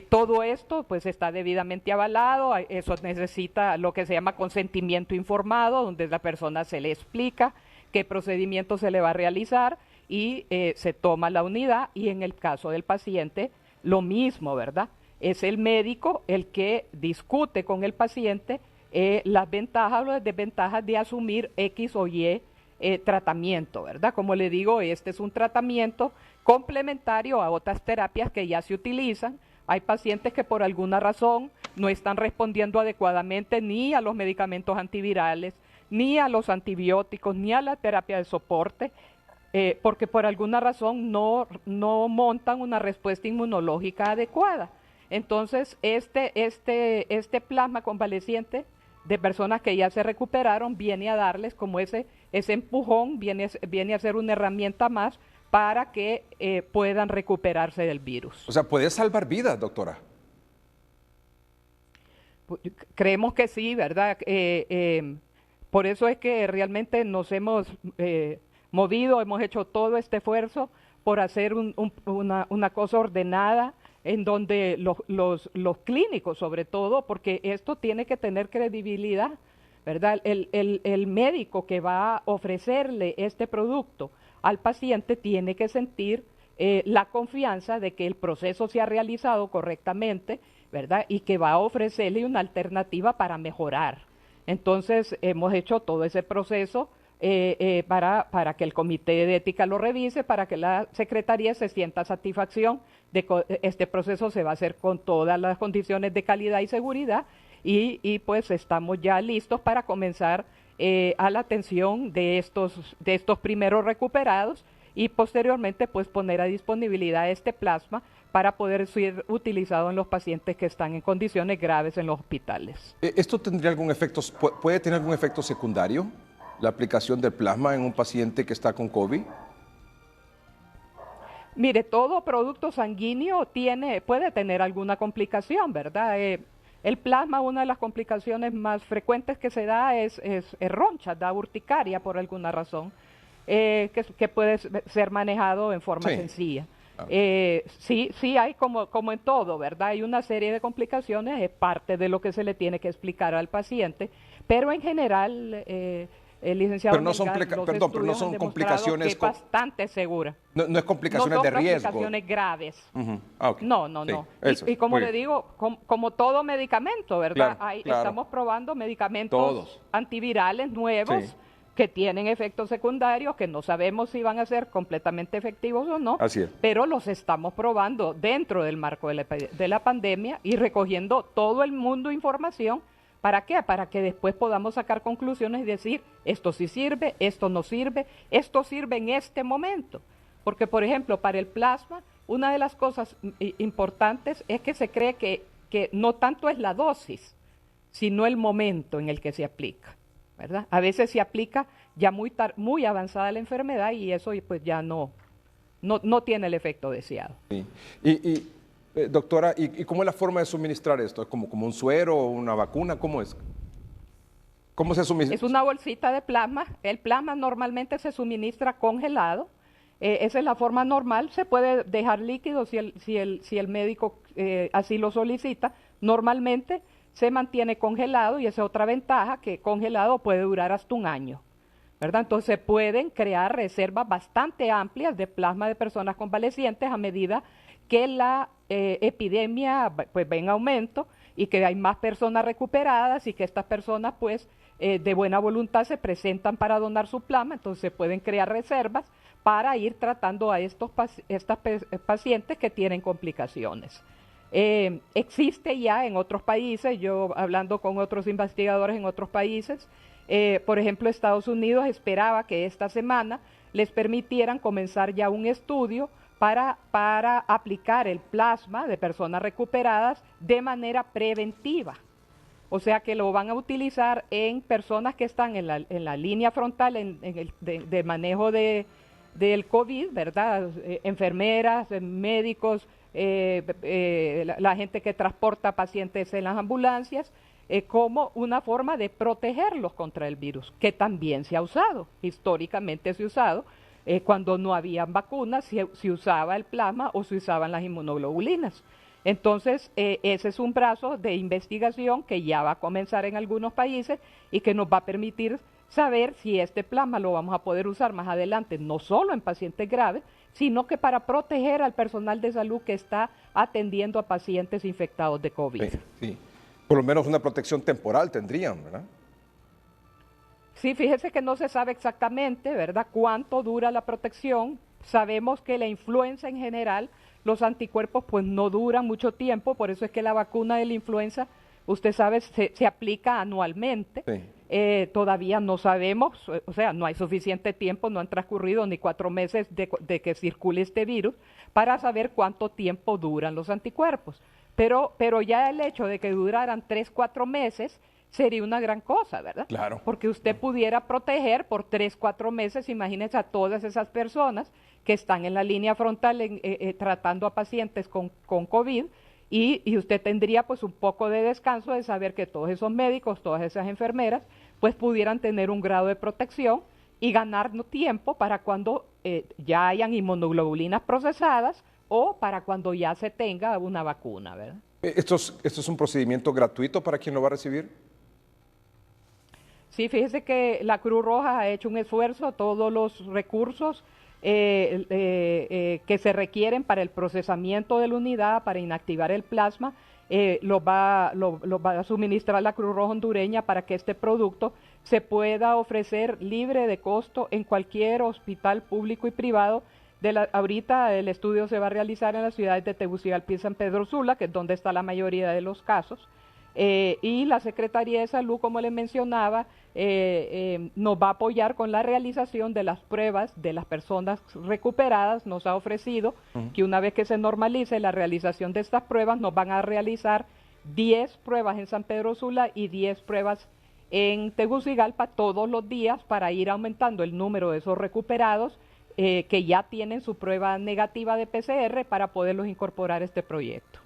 Todo esto pues está debidamente avalado, eso necesita lo que se llama consentimiento informado, donde la persona se le explica qué procedimiento se le va a realizar y se toma la unidad, y en el caso del paciente lo mismo, ¿verdad? Es el médico el que discute con el paciente las ventajas o las desventajas de asumir X o Y tratamiento, ¿verdad? Como le digo, este es un tratamiento complementario a otras terapias que ya se utilizan. Hay pacientes que por alguna razón no están respondiendo adecuadamente ni a los medicamentos antivirales, ni a los antibióticos, ni a la terapia de soporte, porque por alguna razón no montan una respuesta inmunológica adecuada. Entonces, este plasma convaleciente de personas que ya se recuperaron, viene a darles como ese empujón, viene a ser una herramienta más para que puedan recuperarse del virus. O sea, puede salvar vidas, doctora. Creemos que sí, ¿verdad? Por eso es que realmente nos hemos movido, hemos hecho todo este esfuerzo por hacer una cosa ordenada, en donde los clínicos, sobre todo, porque esto tiene que tener credibilidad, ¿verdad? El médico que va a ofrecerle este producto al paciente tiene que sentir la confianza de que el proceso se ha realizado correctamente, ¿verdad? Y que va a ofrecerle una alternativa para mejorar. Entonces, hemos hecho todo ese proceso para que el Comité de Ética lo revise, para que la Secretaría se sienta satisfacción de que este proceso se va a hacer con todas las condiciones de calidad y seguridad y pues estamos ya listos para comenzar a la atención de estos primeros recuperados y posteriormente pues poner a disponibilidad este plasma para poder ser utilizado en los pacientes que están en condiciones graves en los hospitales. ¿Esto tendría algún efecto, puede tener algún efecto secundario, la aplicación del plasma en un paciente que está con COVID? Mire, todo producto sanguíneo puede tener alguna complicación, ¿verdad? El plasma, una de las complicaciones más frecuentes que se da es roncha, da urticaria por alguna razón, que puede ser manejado en forma sencilla. Sí hay como en todo, ¿verdad? Hay una serie de complicaciones, es parte de lo que se le tiene que explicar al paciente, pero en general, el licenciado pero no son, pero no son complicaciones, que es bastante segura. No es complicaciones de riesgo. No son complicaciones graves. Okay. No. Sí, y como le digo, como todo medicamento, ¿verdad? Claro. Estamos probando medicamentos antivirales nuevos que tienen efectos secundarios, que no sabemos si van a ser completamente efectivos o no, pero los estamos probando dentro del marco de la pandemia y recogiendo todo el mundo información. ¿Para qué? Para que después podamos sacar conclusiones y decir, esto sí sirve, esto no sirve, esto sirve en este momento. Porque, por ejemplo, para el plasma, una de las cosas importantes es que se cree que no tanto es la dosis, sino el momento en el que se aplica, ¿verdad? A veces se aplica ya muy avanzada la enfermedad y eso pues ya no tiene el efecto deseado. Sí. Doctora, ¿y cómo es la forma de suministrar esto? ¿Es como un suero o una vacuna? ¿Cómo es? ¿Cómo se suministra? Es una bolsita de plasma. El plasma normalmente se suministra congelado. Esa es la forma normal. Se puede dejar líquido si el médico así lo solicita. Normalmente se mantiene congelado y esa es otra ventaja, que congelado puede durar hasta un año, ¿verdad? Entonces pueden crear reservas bastante amplias de plasma de personas convalecientes a medida que la epidemia pues va en aumento y que hay más personas recuperadas y que estas personas pues de buena voluntad se presentan para donar su plasma, entonces se pueden crear reservas para ir tratando a estas pacientes que tienen complicaciones. Existe ya en otros países, yo hablando con otros investigadores en otros países, por ejemplo Estados Unidos esperaba que esta semana les permitieran comenzar ya un estudio para aplicar el plasma de personas recuperadas de manera preventiva. O sea que lo van a utilizar en personas que están en la línea frontal de manejo del COVID, ¿verdad? Enfermeras, médicos, la gente que transporta pacientes en las ambulancias, como una forma de protegerlos contra el virus, que también se ha usado, históricamente se ha usado. Cuando no había vacunas, se usaba el plasma o se usaban las inmunoglobulinas. Entonces, ese es un brazo de investigación que ya va a comenzar en algunos países y que nos va a permitir saber si este plasma lo vamos a poder usar más adelante, no solo en pacientes graves, sino que para proteger al personal de salud que está atendiendo a pacientes infectados de COVID. Sí. Por lo menos una protección temporal tendrían, ¿verdad? Sí, fíjese que no se sabe exactamente, ¿verdad?, cuánto dura la protección. Sabemos que la influenza en general, los anticuerpos pues no duran mucho tiempo, por eso es que la vacuna de la influenza, usted sabe, se aplica anualmente. Sí. Todavía no sabemos, o sea, no hay suficiente tiempo, no han transcurrido ni 4 meses de que circule este virus para saber cuánto tiempo duran los anticuerpos. Pero ya el hecho de que duraran 3, 4 meses sería una gran cosa, ¿verdad? Claro. Porque usted pudiera proteger por 3, 4 meses, imagínense a todas esas personas que están en la línea frontal tratando a pacientes con COVID, y usted tendría pues un poco de descanso de saber que todos esos médicos, todas esas enfermeras, pues pudieran tener un grado de protección y ganar tiempo para cuando ya hayan inmunoglobulinas procesadas o para cuando ya se tenga una vacuna, ¿verdad? ¿Esto es un procedimiento gratuito para quien lo va a recibir? Sí, fíjese que la Cruz Roja ha hecho un esfuerzo, todos los recursos que se requieren para el procesamiento de la unidad, para inactivar el plasma, lo va a suministrar la Cruz Roja hondureña para que este producto se pueda ofrecer libre de costo en cualquier hospital público y privado. Ahorita el estudio se va a realizar en las ciudades de Tegucigalpa y San Pedro Sula, que es donde está la mayoría de los casos. Y la Secretaría de Salud, como le mencionaba, nos va a apoyar con la realización de las pruebas de las personas recuperadas. Nos ha ofrecido que una vez que se normalice la realización de estas pruebas, nos van a realizar 10 pruebas en San Pedro Sula y 10 pruebas en Tegucigalpa todos los días para ir aumentando el número de esos recuperados que ya tienen su prueba negativa de PCR para poderlos incorporar a este proyecto.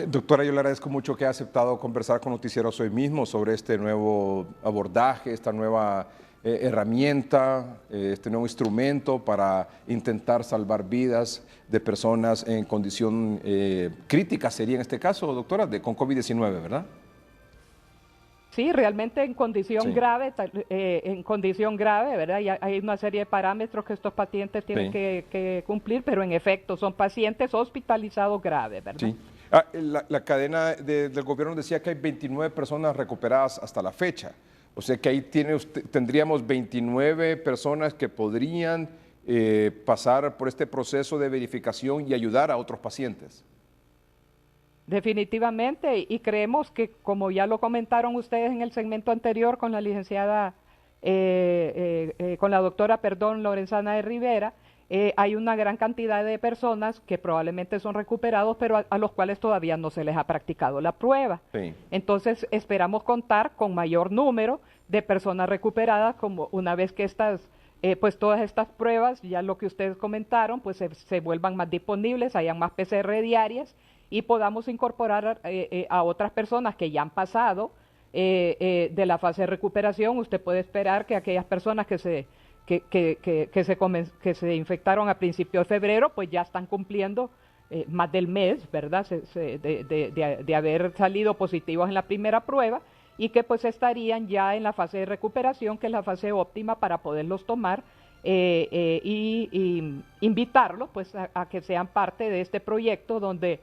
Doctora, yo le agradezco mucho que haya aceptado conversar con Noticieros hoy mismo sobre este nuevo abordaje, esta nueva herramienta, este nuevo instrumento para intentar salvar vidas de personas en condición crítica, sería en este caso, doctora, con COVID-19, ¿verdad? Sí, realmente en condición grave, ¿verdad? Y hay una serie de parámetros que estos pacientes tienen que cumplir, pero en efecto son pacientes hospitalizados graves, ¿verdad? Sí. La cadena del gobierno decía que hay 29 personas recuperadas hasta la fecha. O sea que ahí tendríamos 29 personas que podrían pasar por este proceso de verificación y ayudar a otros pacientes. Definitivamente, y creemos que, como ya lo comentaron ustedes en el segmento anterior con la licenciada, con la doctora, Lorenzana de Rivera, hay una gran cantidad de personas que probablemente son recuperados, pero a los cuales todavía no se les ha practicado la prueba. Sí. Entonces, esperamos contar con mayor número de personas recuperadas, como una vez que pues todas estas pruebas, ya lo que ustedes comentaron, pues se vuelvan más disponibles, hayan más PCR diarias y podamos incorporar a otras personas que ya han pasado de la fase de recuperación. Usted puede esperar que aquellas personas que se infectaron a principios de febrero, pues ya están cumpliendo más del mes, ¿verdad? De haber salido positivos en la primera prueba, y que pues estarían ya en la fase de recuperación, que es la fase óptima para poderlos tomar y invitarlos pues a que sean parte de este proyecto donde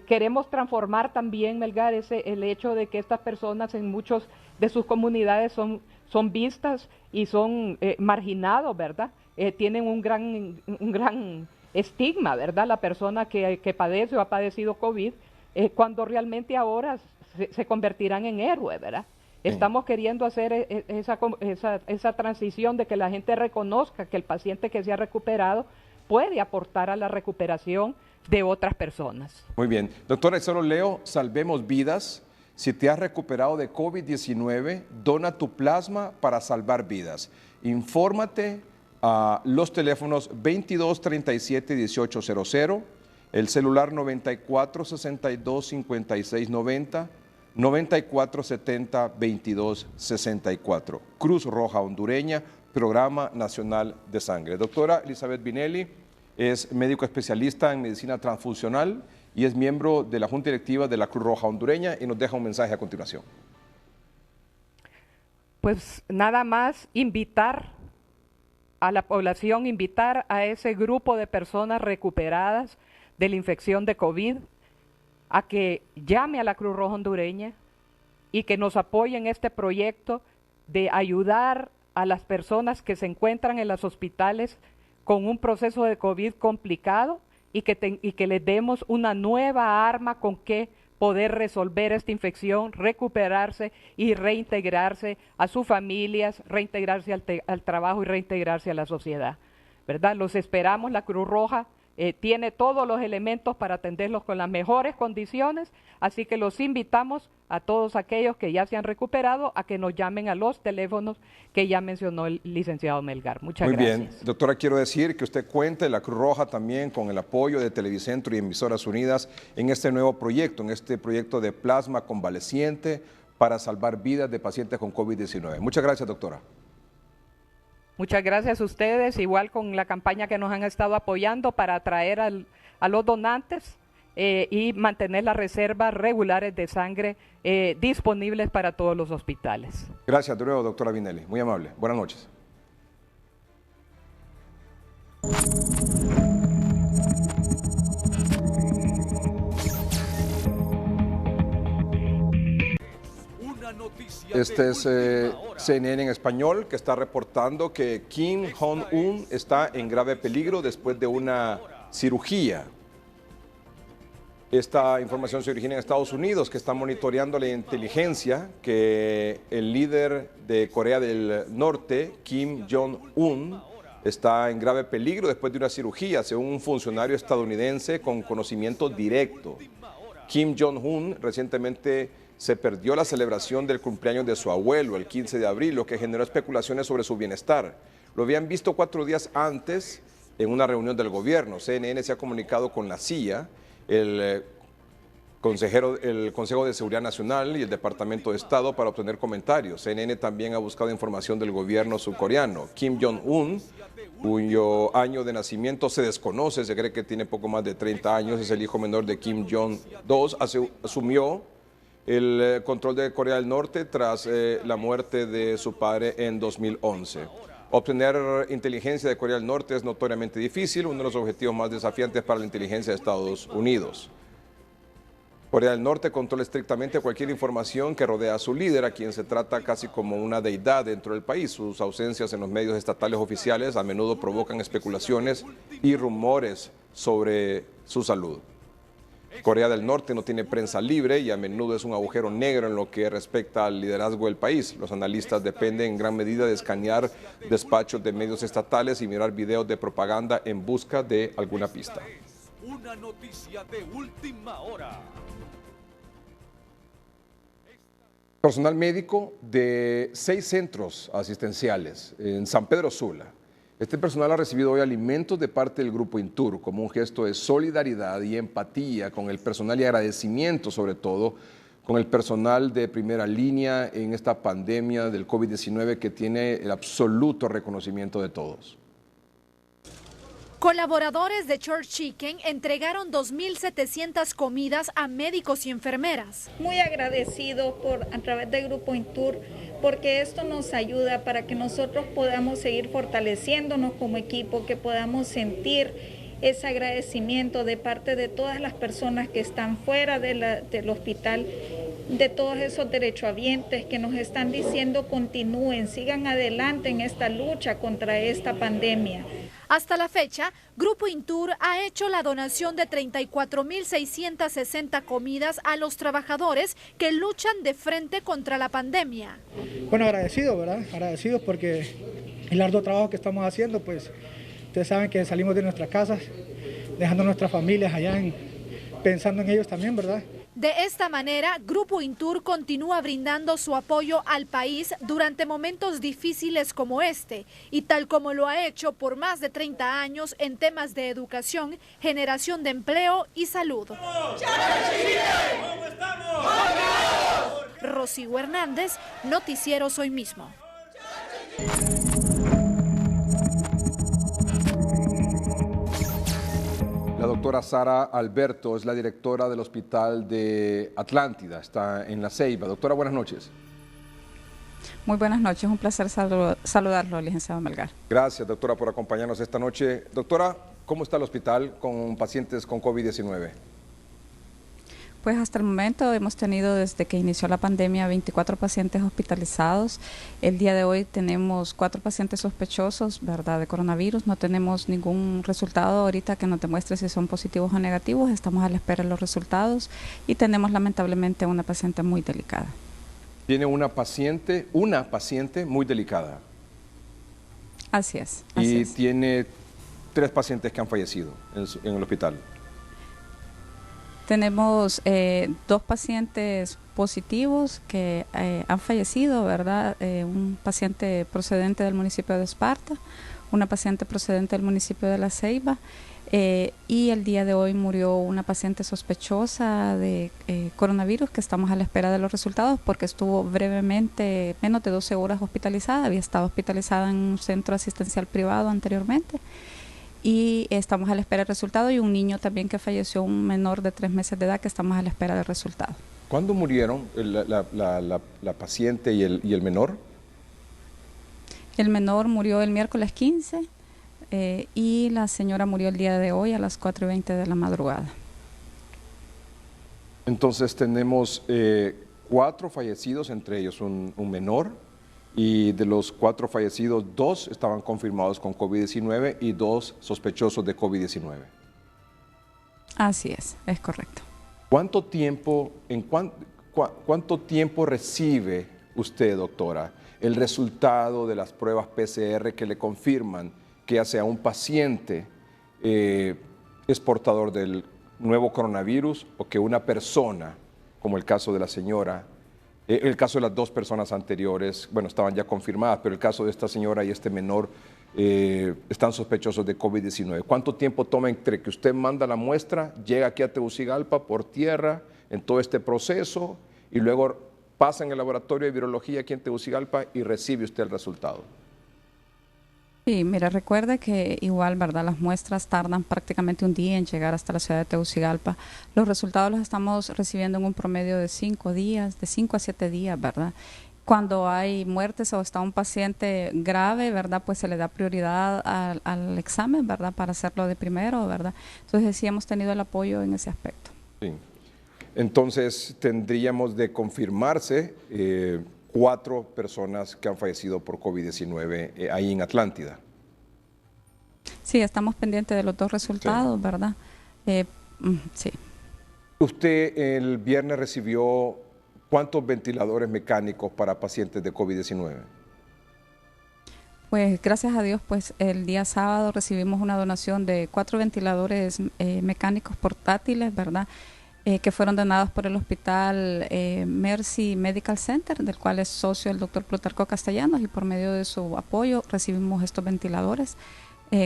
queremos transformar también, Melgar, el hecho de que estas personas en muchos de sus comunidades son vistas y son marginados, ¿verdad? Tienen un gran estigma, ¿verdad? La persona que padece o ha padecido COVID, cuando realmente ahora se convertirán en héroes, ¿verdad? Estamos queriendo hacer esa transición de que la gente reconozca que el paciente que se ha recuperado puede aportar a la recuperación de otras personas. Muy bien. Doctora, solo leo, salvemos vidas. Si te has recuperado de COVID-19, dona tu plasma para salvar vidas. Infórmate a los teléfonos 22 37 1800, el celular 94 62 56 90, 94 70 22 64. Cruz Roja Hondureña, Programa Nacional de Sangre. Doctora Elizabeth Binelli es médico especialista en medicina transfusional y es miembro de la Junta Directiva de la Cruz Roja Hondureña, y nos deja un mensaje a continuación. Pues nada más invitar a la población, invitar a ese grupo de personas recuperadas de la infección de COVID a que llame a la Cruz Roja Hondureña y que nos apoye en este proyecto de ayudar a las personas que se encuentran en los hospitales con un proceso de COVID complicado, y que les demos una nueva arma con que poder resolver esta infección, recuperarse y reintegrarse a sus familias, reintegrarse al trabajo y reintegrarse a la sociedad, ¿verdad? Los esperamos, la Cruz Roja tiene todos los elementos para atenderlos con las mejores condiciones, así que los invitamos a todos aquellos que ya se han recuperado a que nos llamen a los teléfonos que ya mencionó el licenciado Melgar. Muchas gracias. Muy bien, doctora, quiero decir que usted cuenta, la Cruz Roja también, con el apoyo de Televicentro y Emisoras Unidas en este nuevo proyecto, en este proyecto de plasma convaleciente para salvar vidas de pacientes con COVID-19. Muchas gracias, doctora. Muchas gracias a ustedes, igual con la campaña que nos han estado apoyando para atraer a los donantes y mantener las reservas regulares de sangre disponibles para todos los hospitales. Gracias de nuevo, doctora Vinelli. Muy amable. Buenas noches. Este es CNN en español, que está reportando que Kim Jong-un está en grave peligro después de una cirugía. Esta información se origina en Estados Unidos, que está monitoreando la inteligencia que el líder de Corea del Norte, Kim Jong-un, está en grave peligro después de una cirugía, según un funcionario estadounidense con conocimiento directo. Kim Jong-un recientemente se perdió la celebración del cumpleaños de su abuelo el 15 de abril, lo que generó especulaciones sobre su bienestar. Lo habían visto 4 días antes en una reunión del gobierno. CNN se ha comunicado con la CIA, el Consejo de Seguridad Nacional y el Departamento de Estado para obtener comentarios. CNN también ha buscado información del gobierno surcoreano. Kim Jong-un, cuyo año de nacimiento se desconoce, se cree que tiene poco más de 30 años, es el hijo menor de Kim Jong-il, asumió el control de Corea del Norte tras la muerte de su padre en 2011. Obtener inteligencia de Corea del Norte es notoriamente difícil, uno de los objetivos más desafiantes para la inteligencia de Estados Unidos. Corea del Norte controla estrictamente cualquier información que rodea a su líder, a quien se trata casi como una deidad dentro del país. Sus ausencias en los medios estatales oficiales a menudo provocan especulaciones y rumores sobre su salud. Corea del Norte no tiene prensa libre y a menudo es un agujero negro en lo que respecta al liderazgo del país. Los analistas dependen en gran medida de escanear despachos de medios estatales y mirar videos de propaganda en busca de alguna pista. Una noticia de última hora. Personal médico de 6 centros asistenciales en San Pedro Sula. Este personal ha recibido hoy alimentos de parte del Grupo Intur como un gesto de solidaridad y empatía con el personal y agradecimiento sobre todo con el personal de primera línea en esta pandemia del COVID-19 que tiene el absoluto reconocimiento de todos. Colaboradores de Church Chicken entregaron 2.700 comidas a médicos y enfermeras. Muy agradecidos a través del Grupo Intur, porque esto nos ayuda para que nosotros podamos seguir fortaleciéndonos como equipo, que podamos sentir ese agradecimiento de parte de todas las personas que están fuera del hospital, de todos esos derechohabientes que nos están diciendo continúen, sigan adelante en esta lucha contra esta pandemia. Hasta la fecha, Grupo Intur ha hecho la donación de 34.660 comidas a los trabajadores que luchan de frente contra la pandemia. Bueno, agradecidos, ¿verdad? Agradecidos porque el arduo trabajo que estamos haciendo, pues ustedes saben que salimos de nuestras casas, dejando a nuestras familias allá, pensando en ellos también, ¿verdad? De esta manera, Grupo Intur continúa brindando su apoyo al país durante momentos difíciles como este, y tal como lo ha hecho por más de 30 años en temas de educación, generación de empleo y salud. Rocío Hernández, Noticiero Hoy Mismo. La doctora Sara Alberto es la directora del Hospital de Atlántida, está en La Ceiba. Doctora, buenas noches. Muy buenas noches, un placer saludarlo, licenciado Melgar. Gracias, doctora, por acompañarnos esta noche. Doctora, ¿cómo está el hospital con pacientes con COVID-19? Pues hasta el momento hemos tenido desde que inició la pandemia 24 pacientes hospitalizados. El día de hoy tenemos 4 pacientes sospechosos, ¿verdad?, de coronavirus. No tenemos ningún resultado ahorita que nos demuestre si son positivos o negativos. Estamos a la espera de los resultados y tenemos lamentablemente una paciente muy delicada. Tiene una paciente muy delicada. Así es. Y tiene 3 pacientes que han fallecido en el hospital? Tenemos 2 pacientes positivos que han fallecido, ¿verdad? Un paciente procedente del municipio de Esparta, una paciente procedente del municipio de La Ceiba, y el día de hoy murió una paciente sospechosa de coronavirus, que estamos a la espera de los resultados porque estuvo brevemente, menos de 12 horas hospitalizada, había estado hospitalizada en un centro asistencial privado anteriormente. Y estamos a la espera del resultado, y un niño también que falleció, un menor de 3 meses de edad, que estamos a la espera del resultado. ¿Cuándo murieron la paciente y el menor? El menor murió el miércoles 15 y la señora murió el día de hoy a las 4:20 de la madrugada. Entonces tenemos 4 fallecidos, entre ellos un menor, y de los 4 fallecidos, 2 estaban confirmados con COVID-19 y 2 sospechosos de COVID-19. Así es correcto. ¿Cuánto tiempo recibe usted, doctora, el resultado de las pruebas PCR que le confirman que ya sea un paciente es portador del nuevo coronavirus, o que una persona, como el caso de la señora, el caso de las 2 personas anteriores, bueno, estaban ya confirmadas, pero el caso de esta señora y este menor están sospechosos de COVID-19? ¿Cuánto tiempo toma entre que usted manda la muestra, llega aquí a Tegucigalpa por tierra, en todo este proceso, y luego pasa en el laboratorio de virología aquí en Tegucigalpa y recibe usted el resultado? Sí, mira, recuerde que igual, ¿verdad? Las muestras tardan prácticamente un día en llegar hasta la ciudad de Tegucigalpa. Los resultados los estamos recibiendo en un promedio de 5 días, de 5 a 7 días, ¿verdad? Cuando hay muertes o está un paciente grave, ¿verdad? Pues se le da prioridad al examen, ¿verdad? Para hacerlo de primero, ¿verdad? Entonces sí hemos tenido el apoyo en ese aspecto. Sí. Entonces tendríamos de confirmarse 4 personas que han fallecido por COVID-19 ahí en Atlántida. Sí, estamos pendientes de los 2 resultados, sí. ¿Verdad? Sí. Usted el viernes recibió ¿cuántos ventiladores mecánicos para pacientes de COVID-19? Pues gracias a Dios, pues el día sábado recibimos una donación de 4 ventiladores mecánicos portátiles, ¿verdad? Que fueron donados por el hospital Mercy Medical Center, del cual es socio el doctor Plutarco Castellanos, y por medio de su apoyo recibimos estos ventiladores.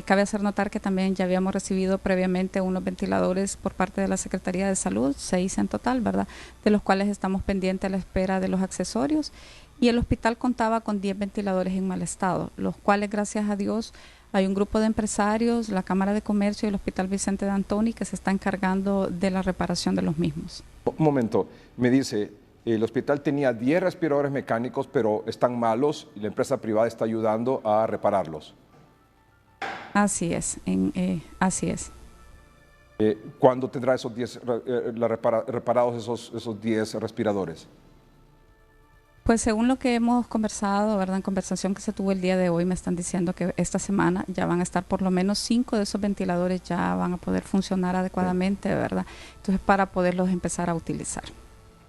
Cabe hacer notar que también ya habíamos recibido previamente unos ventiladores por parte de la Secretaría de Salud, 6 en total, ¿verdad? De los cuales estamos pendientes a la espera de los accesorios, y el hospital contaba con 10 ventiladores en mal estado, los cuales, gracias a Dios, hay un grupo de empresarios, la Cámara de Comercio y el Hospital Vicente de Antoni, que se está encargando de la reparación de los mismos. Un momento, me dice, el hospital tenía 10 respiradores mecánicos, pero están malos y la empresa privada está ayudando a repararlos. Así es, así es. ¿Cuándo tendrá esos 10 reparados esos 10 respiradores? Pues según lo que hemos conversado, ¿verdad? En conversación que se tuvo el día de hoy, me están diciendo que esta semana ya van a estar por lo menos 5 de esos ventiladores, ya van a poder funcionar adecuadamente, ¿verdad? Entonces, para poderlos empezar a utilizar.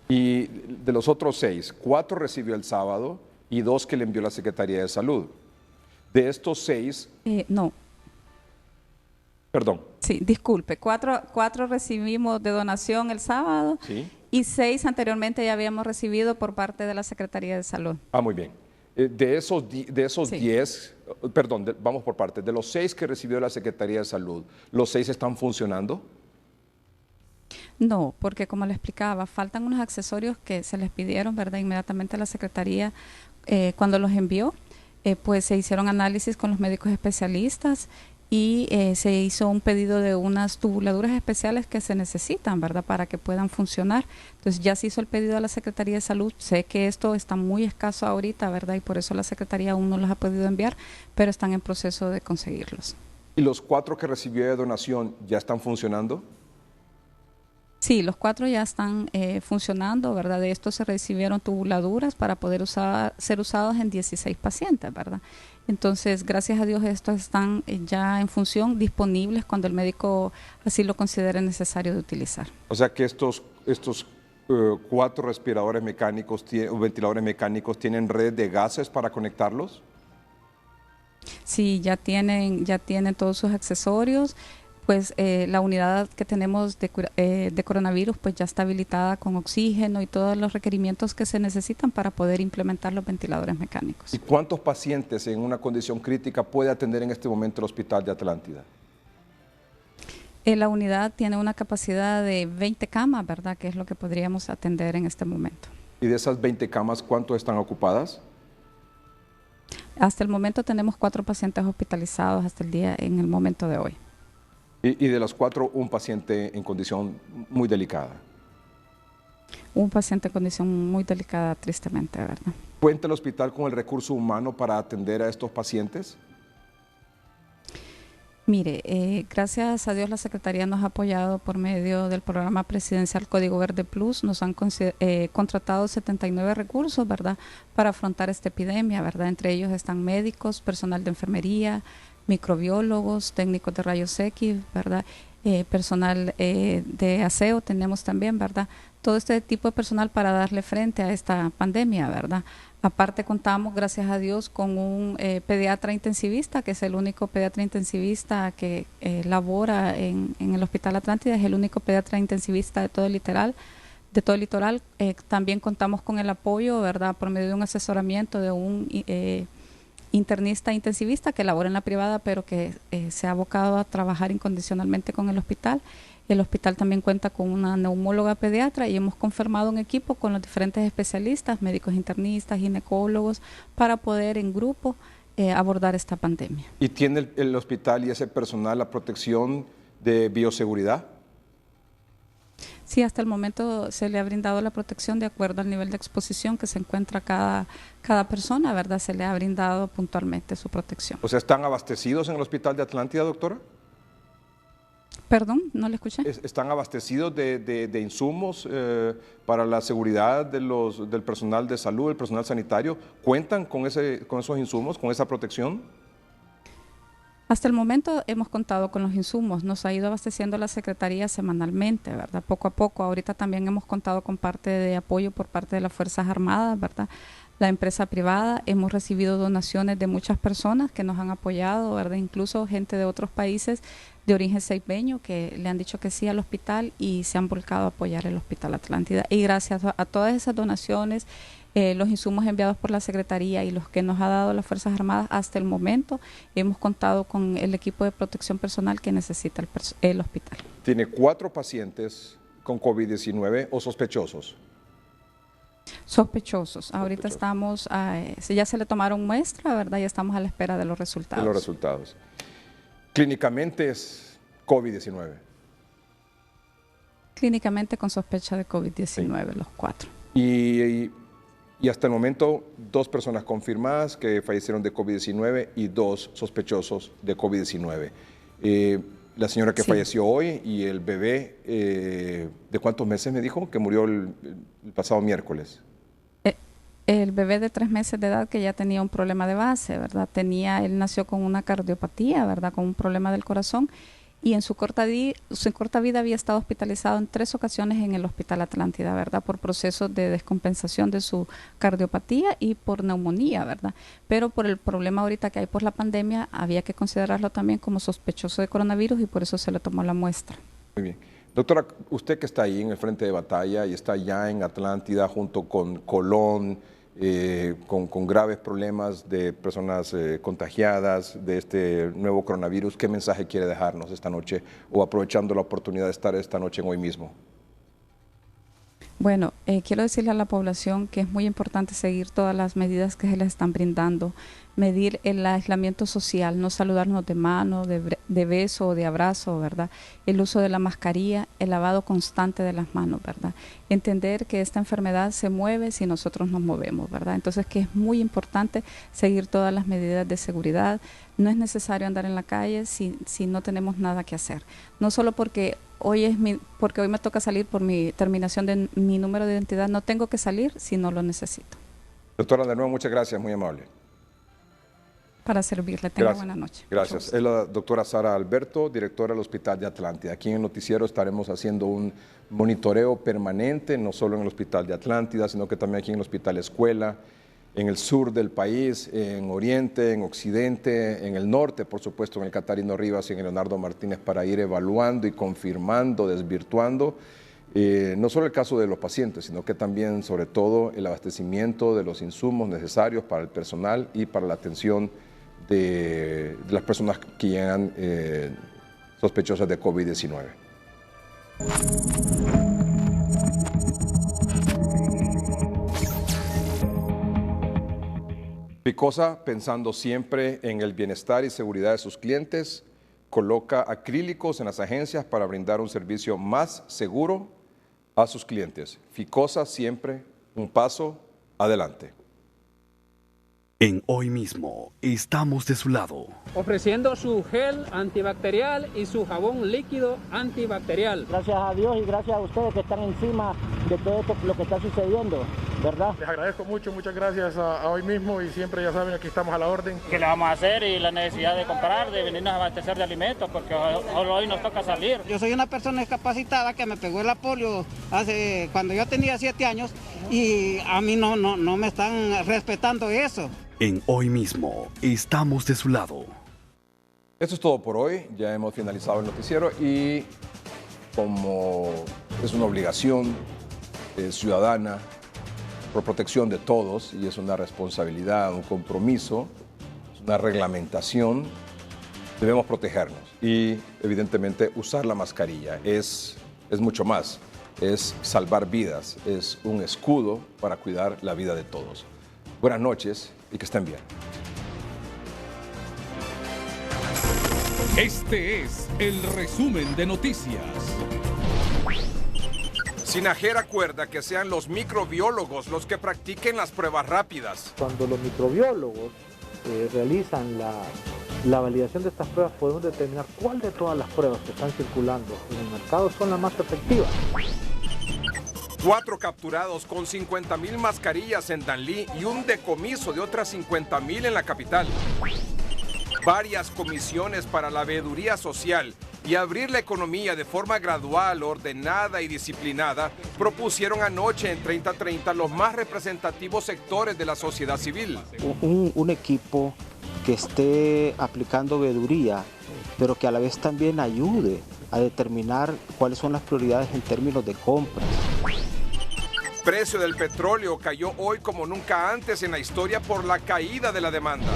Y de los otros 6, 4 recibió el sábado y 2 que le envió la Secretaría de Salud. De estos 6... no. Perdón. Sí, disculpe, 4 recibimos de donación el sábado. Sí. Y 6 anteriormente ya habíamos recibido por parte de la Secretaría de Salud. Ah, muy bien. De esos 10, perdón, vamos por partes. De los 6 que recibió la Secretaría de Salud, ¿los 6 están funcionando? No, porque como le explicaba, faltan unos accesorios que se les pidieron, ¿verdad? Inmediatamente a la Secretaría, cuando los envió, pues se hicieron análisis con los médicos especialistas y se hizo un pedido de unas tubuladuras especiales que se necesitan, ¿verdad?, para que puedan funcionar. Entonces ya se hizo el pedido a la Secretaría de Salud. Sé que esto está muy escaso ahorita, ¿verdad?, y por eso la Secretaría aún no los ha podido enviar, pero están en proceso de conseguirlos. ¿Y los 4 que recibió de donación ya están funcionando? Sí, los 4 ya están funcionando, ¿verdad? De estos se recibieron tubuladuras para poder ser usados en 16 pacientes, ¿verdad? Entonces, gracias a Dios, estos están ya en función, disponibles cuando el médico así lo considere necesario de utilizar. O sea que estos 4 respiradores mecánicos o ventiladores mecánicos tienen red de gases para conectarlos. Sí, ya tienen todos sus accesorios. Pues la unidad que tenemos de coronavirus pues ya está habilitada con oxígeno y todos los requerimientos que se necesitan para poder implementar los ventiladores mecánicos. ¿Y cuántos pacientes en una condición crítica puede atender en este momento el Hospital de Atlántida? La unidad tiene una capacidad de 20 camas, ¿verdad? Que es lo que podríamos atender en este momento. ¿Y de esas 20 camas, cuántas están ocupadas? Hasta el momento tenemos 4 pacientes hospitalizados en el momento de hoy. Y de los 4, un paciente en condición muy delicada. Un paciente en condición muy delicada, tristemente, ¿verdad? ¿Cuenta el hospital con el recurso humano para atender a estos pacientes? Mire, gracias a Dios la Secretaría nos ha apoyado por medio del programa presidencial Código Verde Plus. Nos han contratado 79 recursos, ¿verdad?, para afrontar esta epidemia, ¿verdad? Entre ellos están médicos, personal de enfermería, microbiólogos, técnicos de rayos X, ¿verdad? Personal de aseo tenemos también, ¿verdad? Todo este tipo de personal para darle frente a esta pandemia, ¿verdad? Aparte contamos, gracias a Dios, con un pediatra intensivista, que es el único pediatra intensivista que labora en el Hospital Atlántida, es el único pediatra intensivista de todo el litoral. También contamos con el apoyo, ¿verdad?, por medio de un asesoramiento de un internista intensivista que labora en la privada, pero que se ha abocado a trabajar incondicionalmente con el hospital. El hospital también cuenta con una neumóloga pediatra y hemos conformado un equipo con los diferentes especialistas, médicos internistas, ginecólogos, para poder en grupo abordar esta pandemia. ¿Y tiene el hospital y ese personal la protección de bioseguridad? Sí, hasta el momento se le ha brindado la protección de acuerdo al nivel de exposición que se encuentra cada persona, ¿verdad? Se le ha brindado puntualmente su protección. O sea, ¿están abastecidos en el Hospital de Atlántida, doctora? Perdón, no le escuché. ¿Están abastecidos de insumos para la seguridad del personal de salud, del personal sanitario? ¿Cuentan con esos insumos, con esa protección? Hasta el momento hemos contado con los insumos, nos ha ido abasteciendo la Secretaría semanalmente, ¿verdad? Poco a poco. Ahorita también hemos contado con parte de apoyo por parte de las Fuerzas Armadas, ¿verdad? La empresa privada, hemos recibido donaciones de muchas personas que nos han apoyado, ¿verdad? Incluso gente de otros países de origen ceibeño que le han dicho que sí al hospital y se han volcado a apoyar el Hospital Atlántida. Y gracias a todas esas donaciones, los insumos enviados por la Secretaría y los que nos ha dado las Fuerzas Armadas hasta el momento, hemos contado con el equipo de protección personal que necesita el hospital. ¿Tiene 4 pacientes con COVID-19 o sospechosos? Sospechosos. Ahorita estamos, ya se le tomaron muestra, ¿verdad? Ya estamos a la espera de los resultados. De los resultados. Clínicamente es COVID-19. Clínicamente con sospecha de COVID-19, sí. Los 4. Y hasta el momento 2 personas confirmadas que fallecieron de COVID-19 y 2 sospechosos de COVID-19. La señora que falleció hoy y el bebé, ¿de cuántos meses me dijo? Que murió el pasado miércoles. El bebé de 3 meses de edad que ya tenía un problema de base, ¿verdad? Él nació con una cardiopatía, ¿verdad? Con un problema del corazón y en su corta vida había estado hospitalizado en 3 ocasiones en el Hospital Atlántida, ¿verdad? Por procesos de descompensación de su cardiopatía y por neumonía, ¿verdad? Pero por el problema ahorita que hay por la pandemia, había que considerarlo también como sospechoso de coronavirus y por eso se le tomó la muestra. Muy bien. Doctora, usted que está ahí en el frente de batalla y está ya en Atlántida junto con Colón, con graves problemas de personas contagiadas de este nuevo coronavirus, ¿qué mensaje quiere dejarnos esta noche o aprovechando la oportunidad de estar esta noche en Hoy Mismo? Bueno, quiero decirle a la población que es muy importante seguir todas las medidas que se les están brindando, medir el aislamiento social, no saludarnos de mano, de beso o de abrazo, ¿verdad? El uso de la mascarilla, el lavado constante de las manos, ¿verdad? Entender que esta enfermedad se mueve si nosotros nos movemos, ¿verdad? Entonces que es muy importante seguir todas las medidas de seguridad. No es necesario andar en la calle si no tenemos nada que hacer. No solo porque hoy me toca salir por mi terminación de mi número de identidad, no tengo que salir si no lo necesito. Doctora, de nuevo, muchas gracias, muy amable. Para servirle, tenga buena noche. Gracias. Es la doctora Sara Alberto, directora del Hospital de Atlántida. Aquí en el noticiero estaremos haciendo un monitoreo permanente, no solo en el Hospital de Atlántida, sino que también aquí en el Hospital Escuela, en el sur del país, en oriente, en occidente, en el norte, por supuesto, en el Catarino Rivas y en el Leonardo Martínez, para ir evaluando y confirmando, desvirtuando, no solo el caso de los pacientes, sino que también, sobre todo, el abastecimiento de los insumos necesarios para el personal y para la atención de las personas que llegan sospechosas de COVID-19. Ficosa, pensando siempre en el bienestar y seguridad de sus clientes, coloca acrílicos en las agencias para brindar un servicio más seguro a sus clientes. Ficosa, siempre un paso adelante. En Hoy Mismo estamos de su lado. Ofreciendo su gel antibacterial y su jabón líquido antibacterial. Gracias a Dios y gracias a ustedes que están encima de todo esto, lo que está sucediendo, ¿verdad? Les agradezco mucho, muchas gracias a Hoy Mismo y siempre, ya saben, aquí estamos a la orden. ¿Qué le vamos a hacer? Y la necesidad de comprar, de venirnos a abastecer de alimentos, porque hoy nos toca salir. Yo soy una persona discapacitada que me pegó el polio cuando yo tenía 7 años y a mí no me están respetando eso. En Hoy Mismo estamos de su lado. Esto es todo por hoy. Ya hemos finalizado el noticiero y como es una obligación ciudadana por protección de todos y es una responsabilidad, un compromiso, es una reglamentación, debemos protegernos y evidentemente usar la mascarilla es mucho más, es salvar vidas, es un escudo para cuidar la vida de todos. Buenas noches y que estén bien. Este es el resumen de noticias. SINAJER acuerda que sean los microbiólogos los que practiquen las pruebas rápidas. Cuando los microbiólogos realizan la validación de estas pruebas, podemos determinar cuál de todas las pruebas que están circulando en el mercado son las más efectivas. 4 capturados con 50,000 mascarillas en Danlí y un decomiso de otras 50,000 en la capital. Varias comisiones para la veeduría social y abrir la economía de forma gradual, ordenada y disciplinada propusieron anoche en 3030 los más representativos sectores de la sociedad civil. Un equipo que esté aplicando veeduría, pero que a la vez también ayude a determinar cuáles son las prioridades en términos de compras. Precio del petróleo cayó hoy como nunca antes en la historia por la caída de la demanda.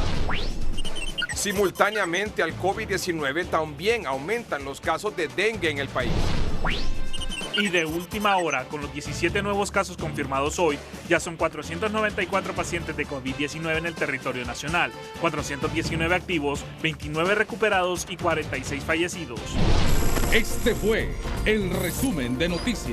Simultáneamente al COVID-19 también aumentan los casos de dengue en el país. Y de última hora, con los 17 nuevos casos confirmados hoy, ya son 494 pacientes de COVID-19 en el territorio nacional, 419 activos, 29 recuperados y 46 fallecidos. Este fue el resumen de noticias.